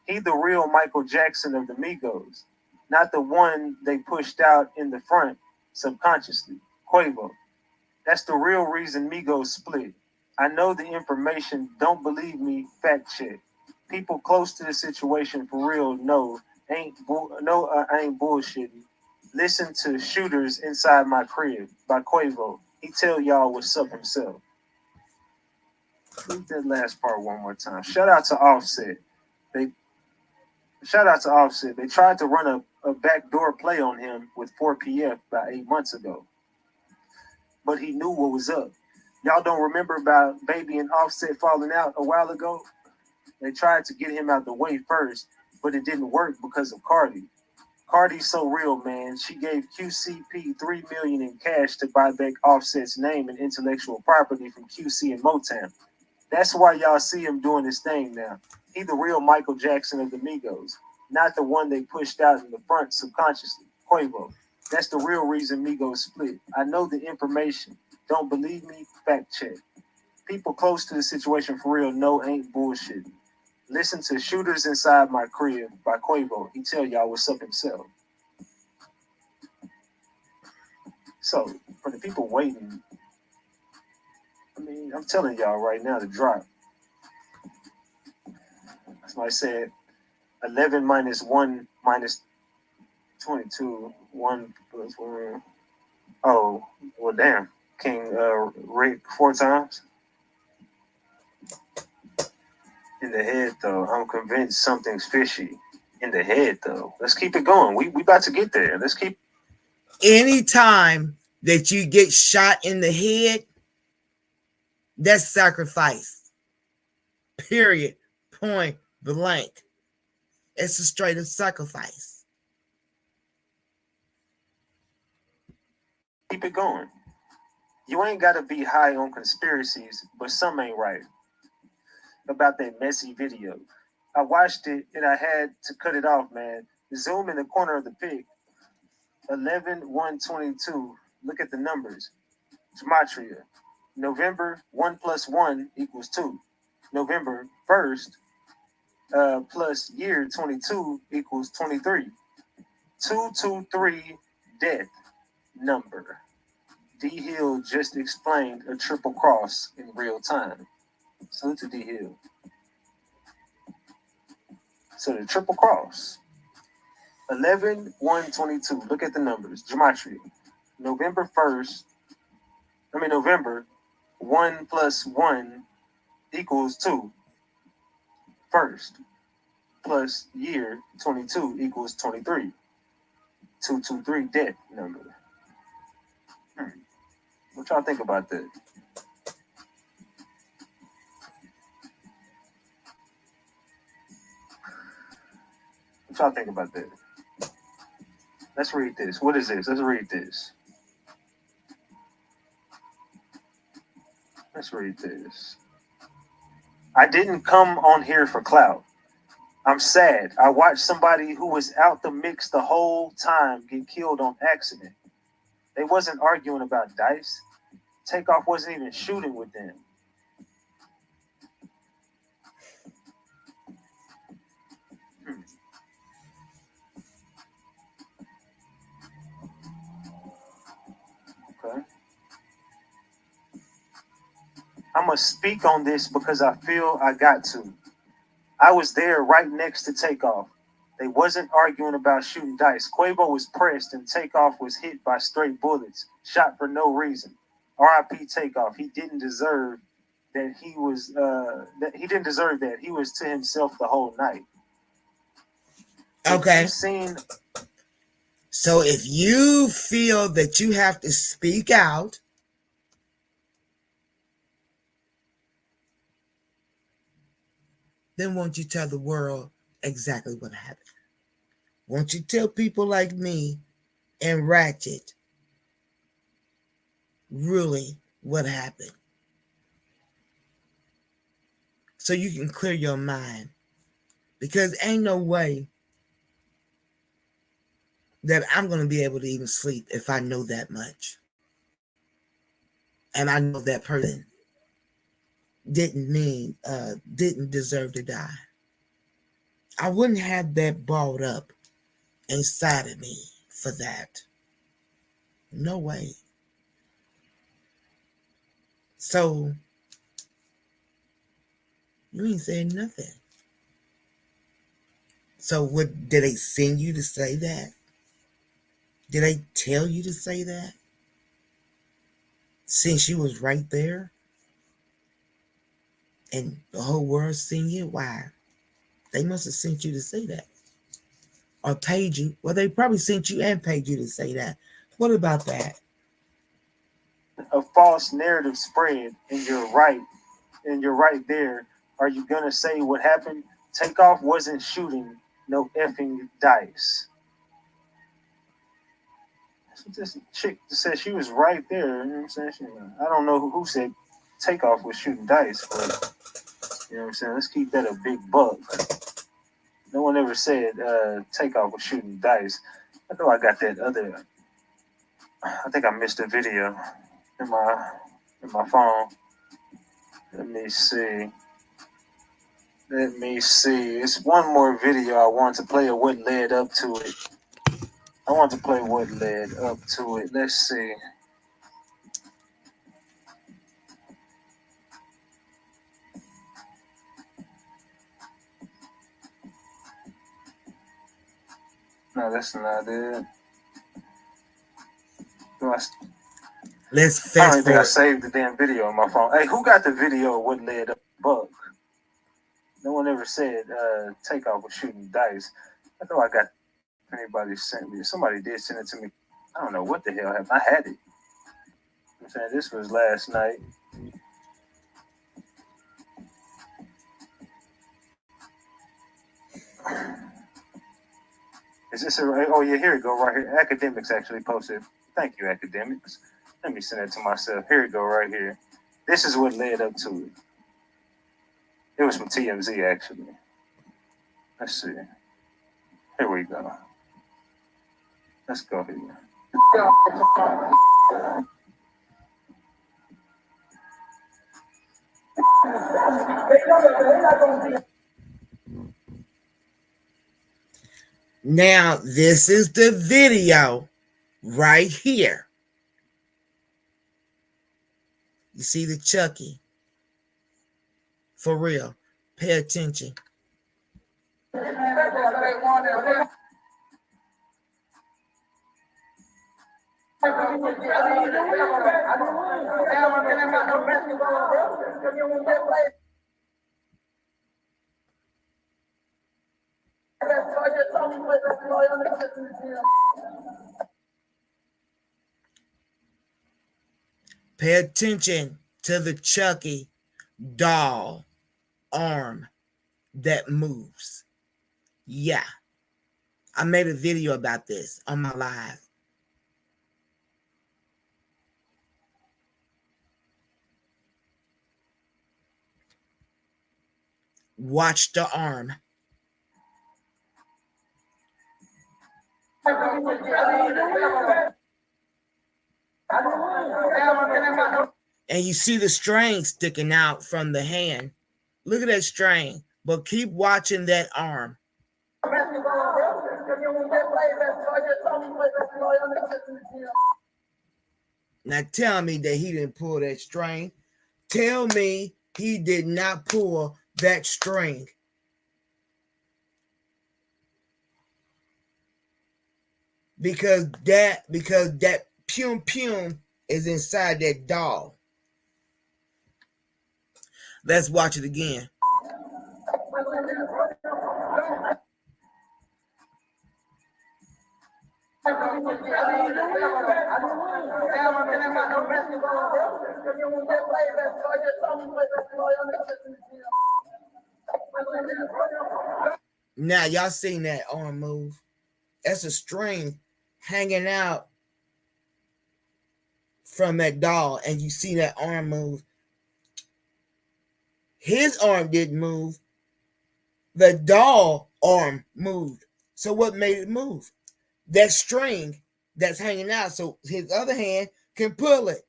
He the real Michael Jackson of the Migos, not the one they pushed out in the front subconsciously. Quavo. That's the real reason Migos split. I know the information. Don't believe me? Fact check. People close to the situation for real know I ain't bullshitting. Listen to Shooters Inside My Crib by Quavo. He tell y'all what's up himself. Read that last part one more time. Shout out to Offset. They tried to run a backdoor play on him with 4PF about 8 months ago, but he knew what was up. Y'all don't remember about Baby and Offset falling out a while ago? They tried to get him out the way first, but it didn't work because of Cardi. Cardi's so real, man. She gave QCP $3 million in cash to buy back Offset's name and intellectual property from QC and Motown. That's why y'all see him doing his thing now. He the real Michael Jackson of the Migos, not the one they pushed out in the front subconsciously. Quavo. That's the real reason Migos split. I know the information. Don't believe me? Fact check. People close to the situation for real know ain't bullshitting. Listen to Shooters Inside My Crib by Quavo. He tell y'all what's up himself. So, for the people waiting, I mean, I'm telling y'all right now to drop. Somebody said 11 minus 1 minus 22. 1 plus 1. Oh, well, damn. King Rick 4 times. In the head, though, I'm convinced something's fishy. In the head, though. Let's keep it going. We about to get there. Let's keep. Anytime that you get shot in the head, that's sacrifice. Period. Point blank. It's a straight up sacrifice. Keep it going. You ain't got to be high on conspiracies, but some ain't right about that messy video. I watched it and I had to cut it off, man. Zoom in the corner of the pic. 11/1/22. Look at the numbers. Gematria. November 1 plus 1 equals 2. November 1st plus year 22 equals 23. 223 death number. D Hill just explained a triple cross in real time. Salute to D Hill. So the triple cross. 11/1/22. Look at the numbers. Gematria. November 1 plus 1 equals 2. First plus year 22 equals 23. 223 death number. What y'all think about that? What y'all think about that? Let's read this. What is this? Let's read this. Let's read this. I didn't come on here for clout. I'm sad. I watched somebody who was out the mix the whole time get killed on accident. They wasn't arguing about dice. Takeoff wasn't even shooting with them. I'm going to speak on this because I feel I got to. I was there right next to Takeoff. They wasn't arguing about shooting dice. Quavo was pressed and Takeoff was hit by straight bullets, shot for no reason. R.I.P. Takeoff. He didn't deserve that. He didn't deserve that. He was to himself the whole night. Okay. You've seen. So if you feel that you have to speak out, then won't you tell the world exactly what happened? Won't you tell people like me and Ratchet really what happened? So you can clear your mind. Because ain't no way that I'm going to be able to even sleep if I know that much. And I know that person didn't deserve to die. I wouldn't have that balled up inside of me for that. No way. So you ain't saying nothing. So what did they send you to say that? Did they tell you to say that? Since you was right there and the whole world seen you, why? They must have sent you to say that. Or paid you. Well, they probably sent you and paid you to say that. What about that? A false narrative spread and you're right there. Are you gonna say what happened? Takeoff wasn't shooting no effing dice. This chick said she was right there. You know what I'm saying? I don't know who said Takeoff was shooting dice, but you know what I'm saying? Let's keep that a big buck. No one ever said Takeoff was shooting dice. I know I got that other. I think I missed a video in my phone. Let me see. It's one more video I want to play of what led up to it. I want to play what led up to it. Let's see. No, that's not it. Let's I don't fast even think I forward. saved the damn video on my phone. Hey, who got the video of what led up to Buck? No one ever said Takeoff was shooting dice. I know I got. If anybody sent me, somebody did send it to me. I don't know what the hell happened. I had it. I'm saying this was last night. Is this a? Oh yeah, here we go. Right here. Academics actually posted. Thank you, Academics. Let me send it to myself. Here we go. Right here. This is what led up to it. It was from TMZ actually. Let's see. Here we go. Let's go here. Now, this is the video right here. You see the Chucky? For real. Pay attention. Pay attention to the Chucky doll arm that moves. Yeah. I made a video about this on my live. Watch the arm. And you see the string sticking out from the hand. Look at that string. But keep watching that arm. Now tell me that he didn't pull that string. Tell me he did not pull that string. Because that pum pum is inside that doll. Let's watch it again. Now y'all seen that arm move? That's a string hanging out from that doll, and you see that arm move. His arm didn't move. The doll arm moved. So what made it move? That string that's hanging out, so his other hand can pull it.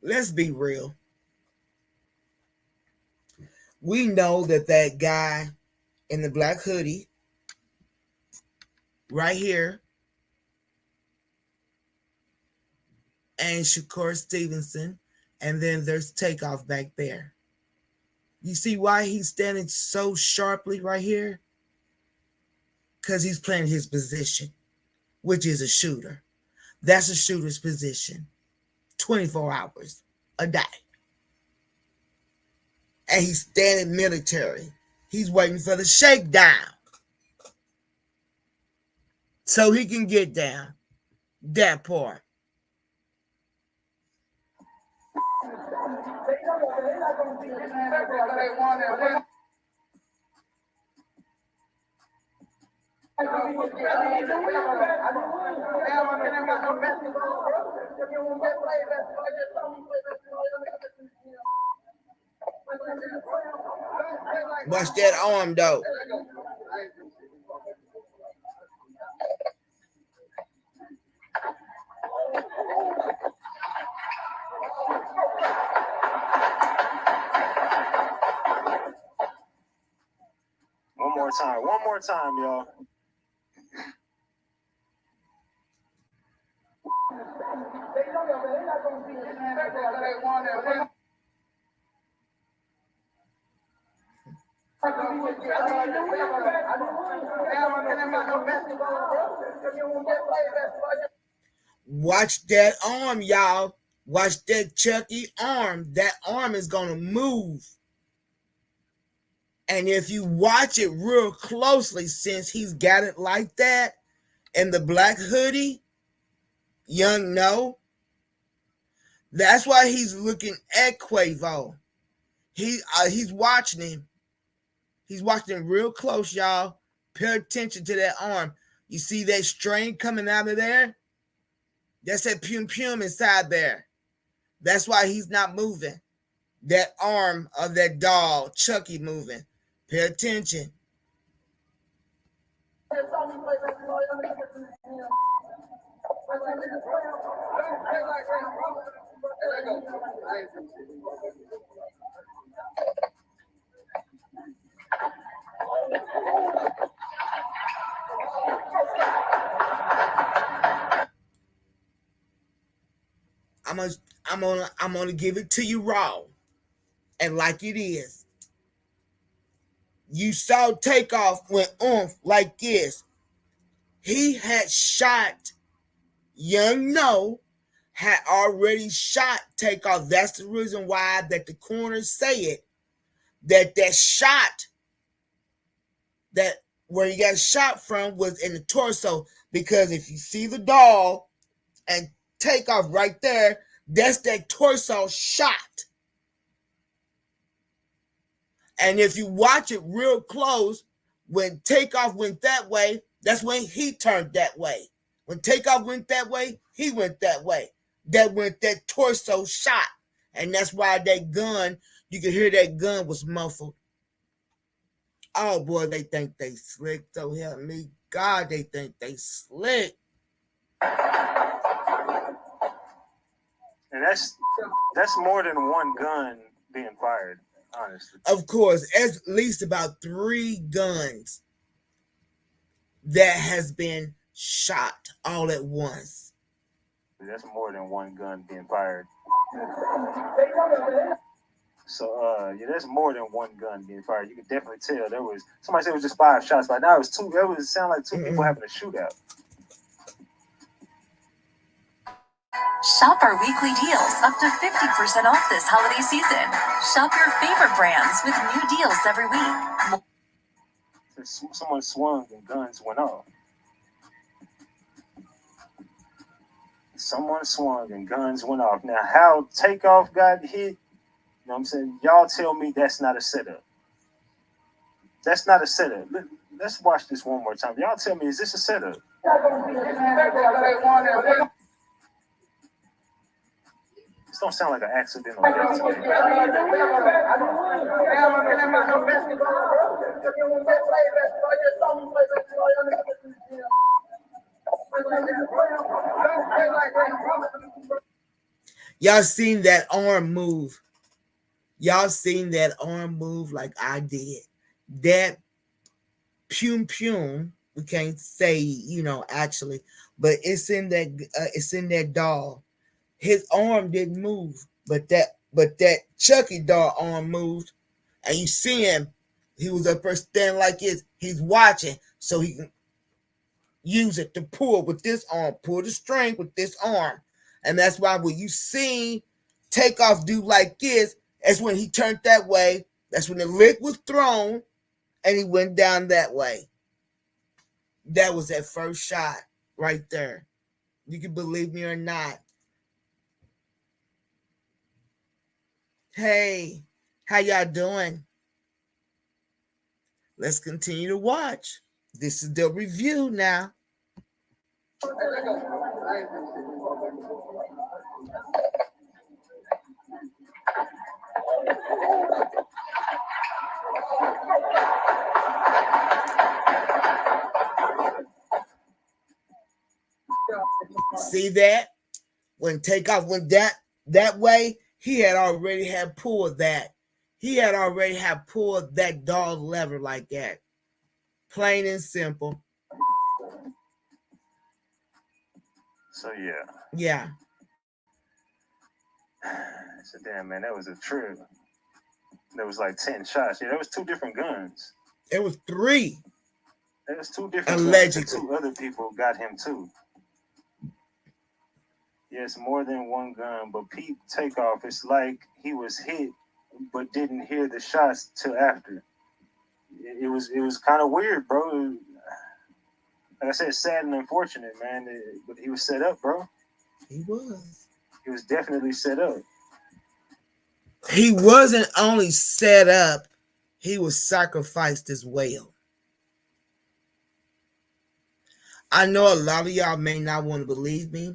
Let's be real. We know that guy in the black hoodie right here and Shakur Stevenson, and then there's Takeoff back there. You see why he's standing so sharply right here? Because he's playing his position, which is a shooter. That's a shooter's position. 24 hours a day. And he's standing military. He's waiting for the shakedown so he can get down. That part. Watch that arm though. One more time, y'all. Watch that arm, y'all. Watch that Chucky arm. That arm is going to move. And if you watch it real closely, since he's got it like that, and the black hoodie, Young No, that's why he's looking at Quavo. He's watching him. He's watching him real close, y'all. Pay attention to that arm. You see that string coming out of there? That's that pum pum inside there. That's why he's not moving. That arm of that doll, Chucky, moving. Pay attention. I'm gonna give it to you raw and like it is. You saw Takeoff went like this. He had shot Young No, had already shot Takeoff. That's the reason why that the corners say it. That shot, that where he got shot from was in the torso. Because if you see the doll and Takeoff right there, that's that torso shot. And if you watch it real close, when Takeoff went that way, that's when he turned that way. When Takeoff went that way, he went that way. That went that torso shot. And that's why that gun, you could hear that gun was muffled. Oh boy, they think they slick. So help me God, they think they slick. And that's more than one gun being fired, honestly. Of course, at least about 3 guns that has been shot all at once. That's more than one gun being fired. So yeah, there's more than one gun being fired. You can definitely tell there was somebody said it was just 5 shots, but now it was 2. It was sound like 2 people having a shootout. Shop our weekly deals up to 50% off this holiday season. Shop your favorite brands with new deals every week. Someone swung and guns went off. Someone swung and guns went off. Now, how Takeoff got hit, you know what I'm saying? Y'all tell me that's not a setup. That's not a setup. Let's watch this one more time. Y'all tell me, is this a setup? This don't sound like an accidental death to me. Y'all seen that arm move. Y'all seen that arm move like I did. That pum. We can't say, actually, but it's in that doll. His arm didn't move, but that Chucky doll arm moved, and you see him. He was up there standing like this. He's watching, so he can use it to pull with this arm, pull the string with this arm, and that's why when you see Takeoff do like this, that's when he turned that way. That's when the lick was thrown, and he went down that way. That was that first shot right there. You can believe me or not. Hey, how y'all doing? Let's continue to watch. This is the review now. See that? When Takeoff went that way, he had already had pulled that. He had already had pulled that doll lever like that. Plain and simple. So yeah. Yeah. So damn, man, that was a trip. There was like 10 shots. Yeah, there was 2 different guns. It was 3. There was 2 different allegedly guns. 2 other people got him too. Yes, more than one gun, but Pete Takeoff, it's like he was hit but didn't hear the shots till after. It was kind of weird, bro. Like I said, sad and unfortunate, man. But he was set up, bro. He was. He was definitely set up. He wasn't only set up, he was sacrificed as well. I know a lot of y'all may not want to believe me.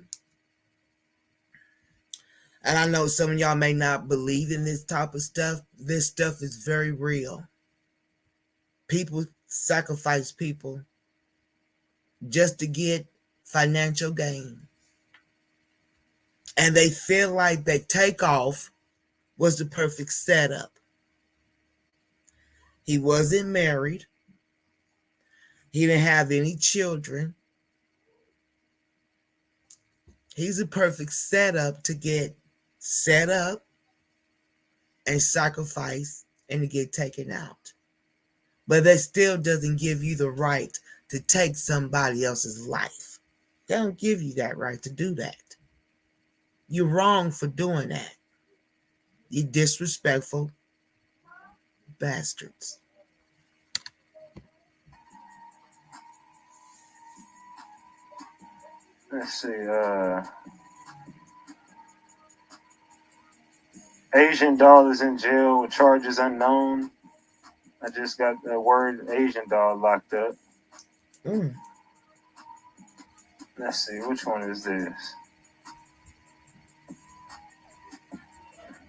And I know some of y'all may not believe in this type of stuff. This stuff is very real. People sacrifice people just to get financial gain. And they feel like that Takeoff was the perfect setup. He wasn't married. He didn't have any children. He's a perfect setup to get set up and sacrifice and to get taken out. But that still doesn't give you the right to take somebody else's life. They don't give you that right to do that. You're wrong for doing that. You disrespectful bastards. Let's see, Asian doll is in jail with charges unknown. I just got the word Asian doll locked up. Let's see, which one is this?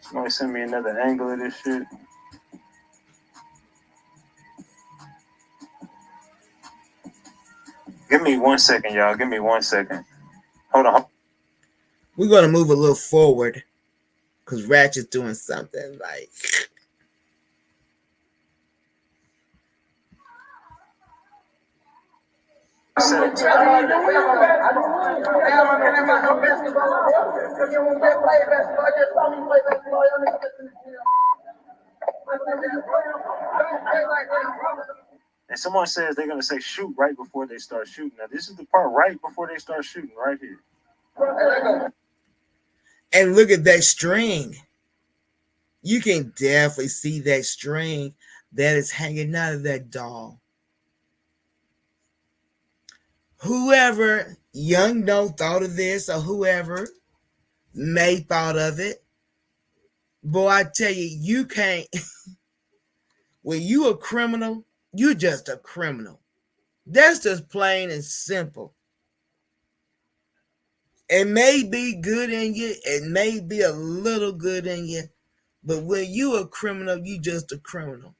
Somebody send me another angle of this shit. Give me 1 second, y'all. Give me 1 second. Hold on. We're gonna move a little forward because Ratchet's doing something like. And someone says they're gonna say shoot right before they start shooting. Now this is the part right before they start shooting, right here. And look at that string. You can definitely see that string that is hanging out of that doll. Whoever Young No thought of this, or whoever may thought of it, boy, I tell you, you can't. When you a criminal, you just a criminal. That's just plain and simple. It may be good in you, it may be a little good in you, but when you a criminal, you just a criminal.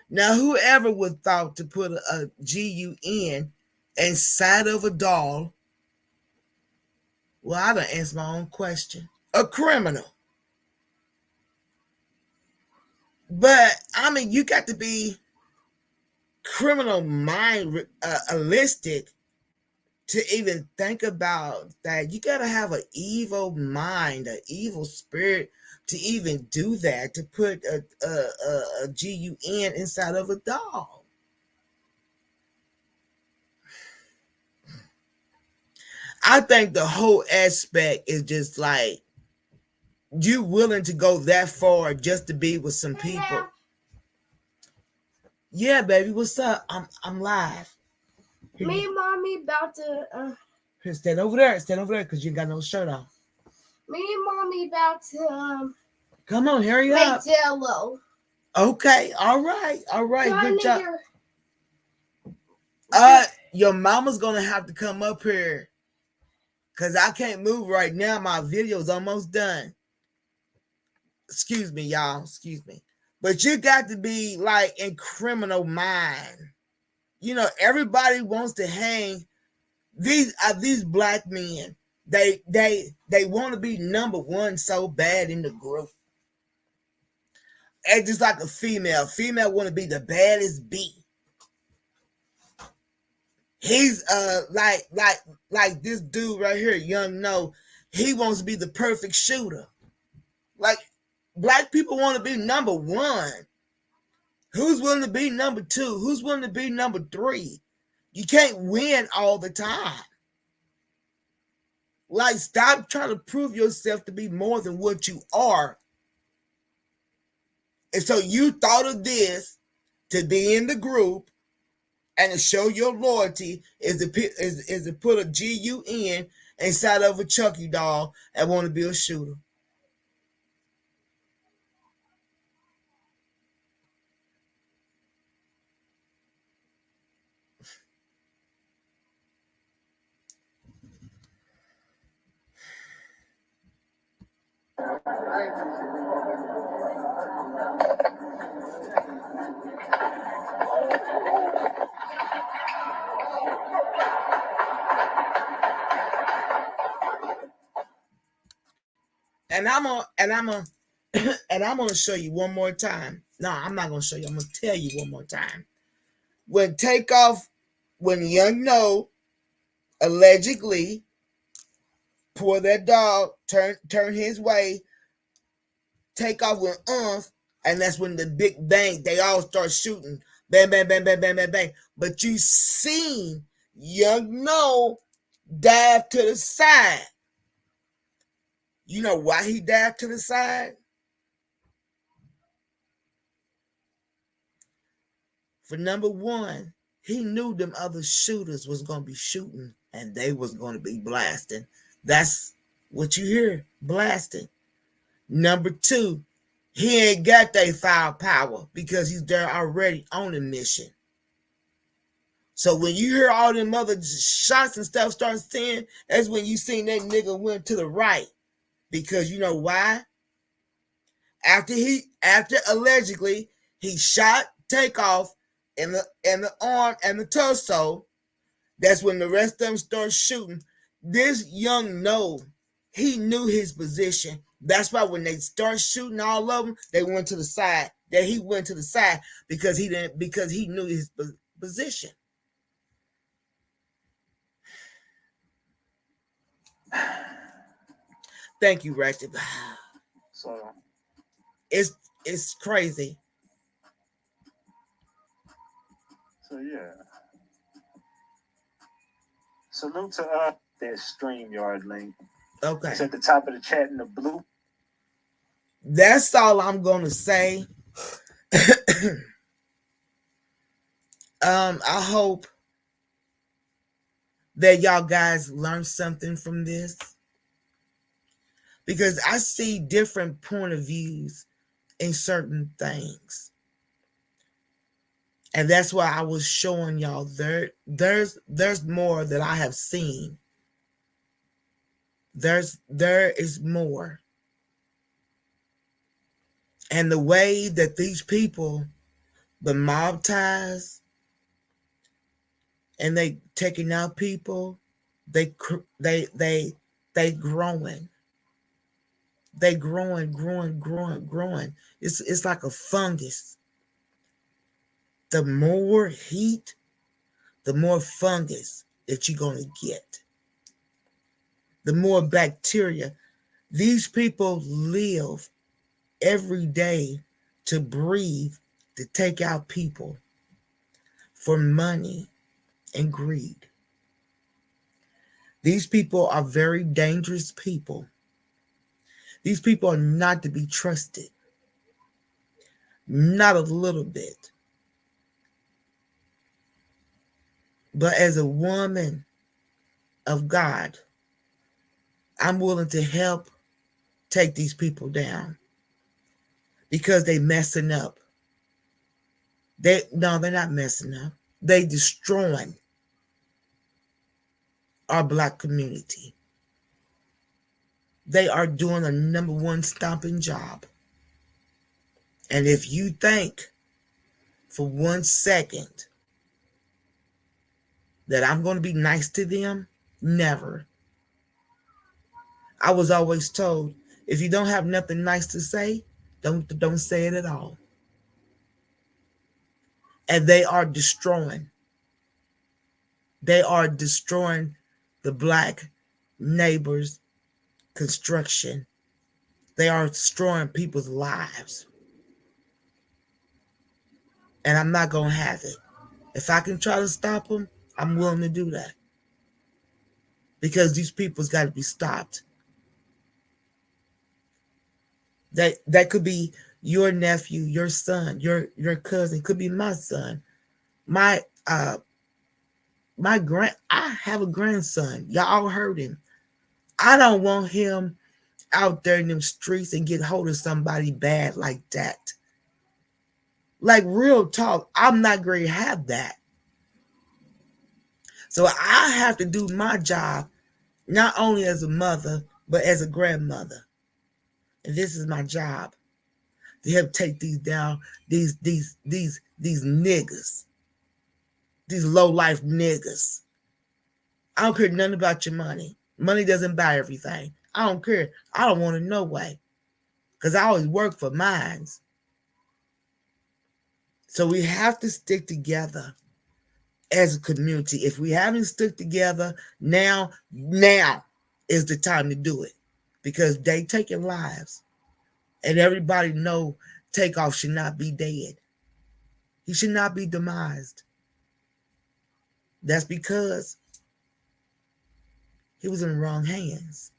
Now, whoever would thought to put a GUN inside of a doll, well, I done answered my own question. A criminal. But, I mean, you got to be criminal mindalistic to even think about that. You got to have an evil mind, an evil spirit to even do that, to put a GUN inside of a doll. I think the whole aspect is just like you willing to go that far just to be with some people. Yeah, baby, what's up? I'm live. Me and mommy about to Here, stand over there, because you ain't got no shirt on. me and mommy about to Come on, hurry make up. Jello. Okay, all right, So good job. Your mama's gonna have to come up here because I can't move right now. My video's almost done. Excuse me, y'all. Excuse me. But you got to be like in criminal mind. You know, everybody wants to hang. These black men. They want to be number one so bad in the group. And just like a female. Female want to be the baddest bee. He's like this dude right here, Young No. He wants to be the perfect shooter. Like black people want to be number one. Who's willing to be number two? Who's willing to be number three? You can't win all the time. Like, stop trying to prove yourself to be more than what you are. And so you thought of this to be in the group and to show your loyalty is to put a GUN inside of a Chucky doll and want to be a shooter. And I'm gonna show you one more time. No, I'm not gonna show you. I'm gonna tell you one more time. When Young No allegedly pour that dog, turn his way, take off with and that's when the big bang, they all start shooting. Bang, bang, bang, bang, bang, bang, bang. But you seen Young No dive to the side. You know why he dived to the side? For number one, he knew them other shooters was going to be shooting and they was going to be blasting. That's what you hear, blasting. Number two, he ain't got that firepower because he's there already on a mission. So when you hear all them other shots and stuff start saying, that's when you seen that nigga went to the right. Because you know why? After allegedly he shot Takeoff in the arm and the torso, That's when the rest of them start shooting. This young he knew his position. That's why when they start shooting all of them, they went to the side. That he went to the side because he knew his position. Thank you, Ratchet. So It's crazy. So yeah. Salute to that StreamYard link. Okay. It's at the top of the chat in the blue. That's all I'm gonna say. I hope that y'all guys learn something from this, because I see different point of views in certain things. And that's why I was showing y'all there's more that I have seen. There is more. And the way that these people, the mob ties, and they taking out people, they growing. They growing. It's like a fungus. The more heat, the more fungus that you're going to get. The more bacteria. These people live every day to breathe, to take out people for money and greed. These people are very dangerous people. These people are not to be trusted. Not a little bit. But as a woman of God, I'm willing to help take these people down because they messing up. They're not messing up. They destroying our Black community. They are doing a number one stomping job. And if you think for 1 second that I'm going to be nice to them, never. I was always told, if you don't have nothing nice to say, don't say it at all. And they are destroying. They are destroying the Black neighbors' construction. They are destroying people's lives. And I'm not going to have it. If I can try to stop them, I'm willing to do that. Because these people's got to be stopped. That could be your nephew, your son, your cousin, could be my son. I have a grandson. Y'all heard him. I don't want him out there in them streets and get hold of somebody bad like that. Like, real talk, I'm not going to have that. So I have to do my job, not only as a mother, but as a grandmother. And this is my job, to help take these down, these niggas, these low life niggas. I don't care nothing about your money. Money doesn't buy everything. I don't care. I don't want it no way, because I always work for mines. So we have to stick together as a community. If we haven't stuck together, now is the time to do it, because they taking lives, and everybody know Takeoff should not be dead. He should not be demised. That's because he was in the wrong hands.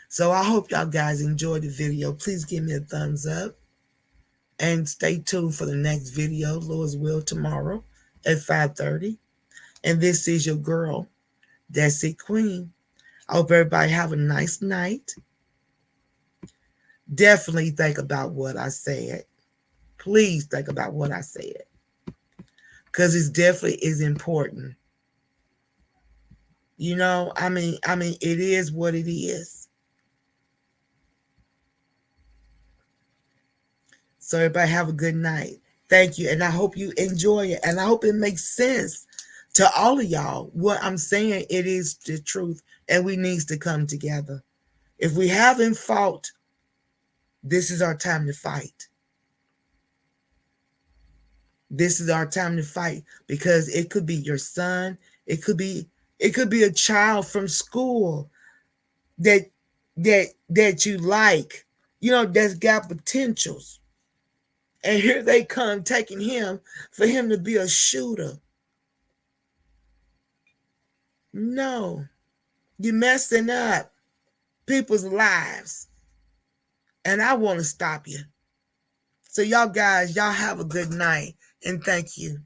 So I hope y'all guys enjoyed the video. Please give me a thumbs up. And stay tuned for the next video, Lord's will, tomorrow at 5:30. And this is your girl, That's It Queen. I hope everybody have a nice night. Definitely think about what I said. Please think about what I said, because it definitely is important. You know, I mean, it is what it is. So everybody have a good night. Thank you. And I hope you enjoy it. And I hope it makes sense to all of y'all. What I'm saying, it is the truth. And we need to come together. If we haven't fought, this is our time to fight. This is our time to fight, because it could be your son. It could be a child from school that you like, that's got potentials. And here they come taking him for him to be a shooter. No, you're messing up people's lives. And I want to stop you. So y'all guys, y'all have a good night. And thank you.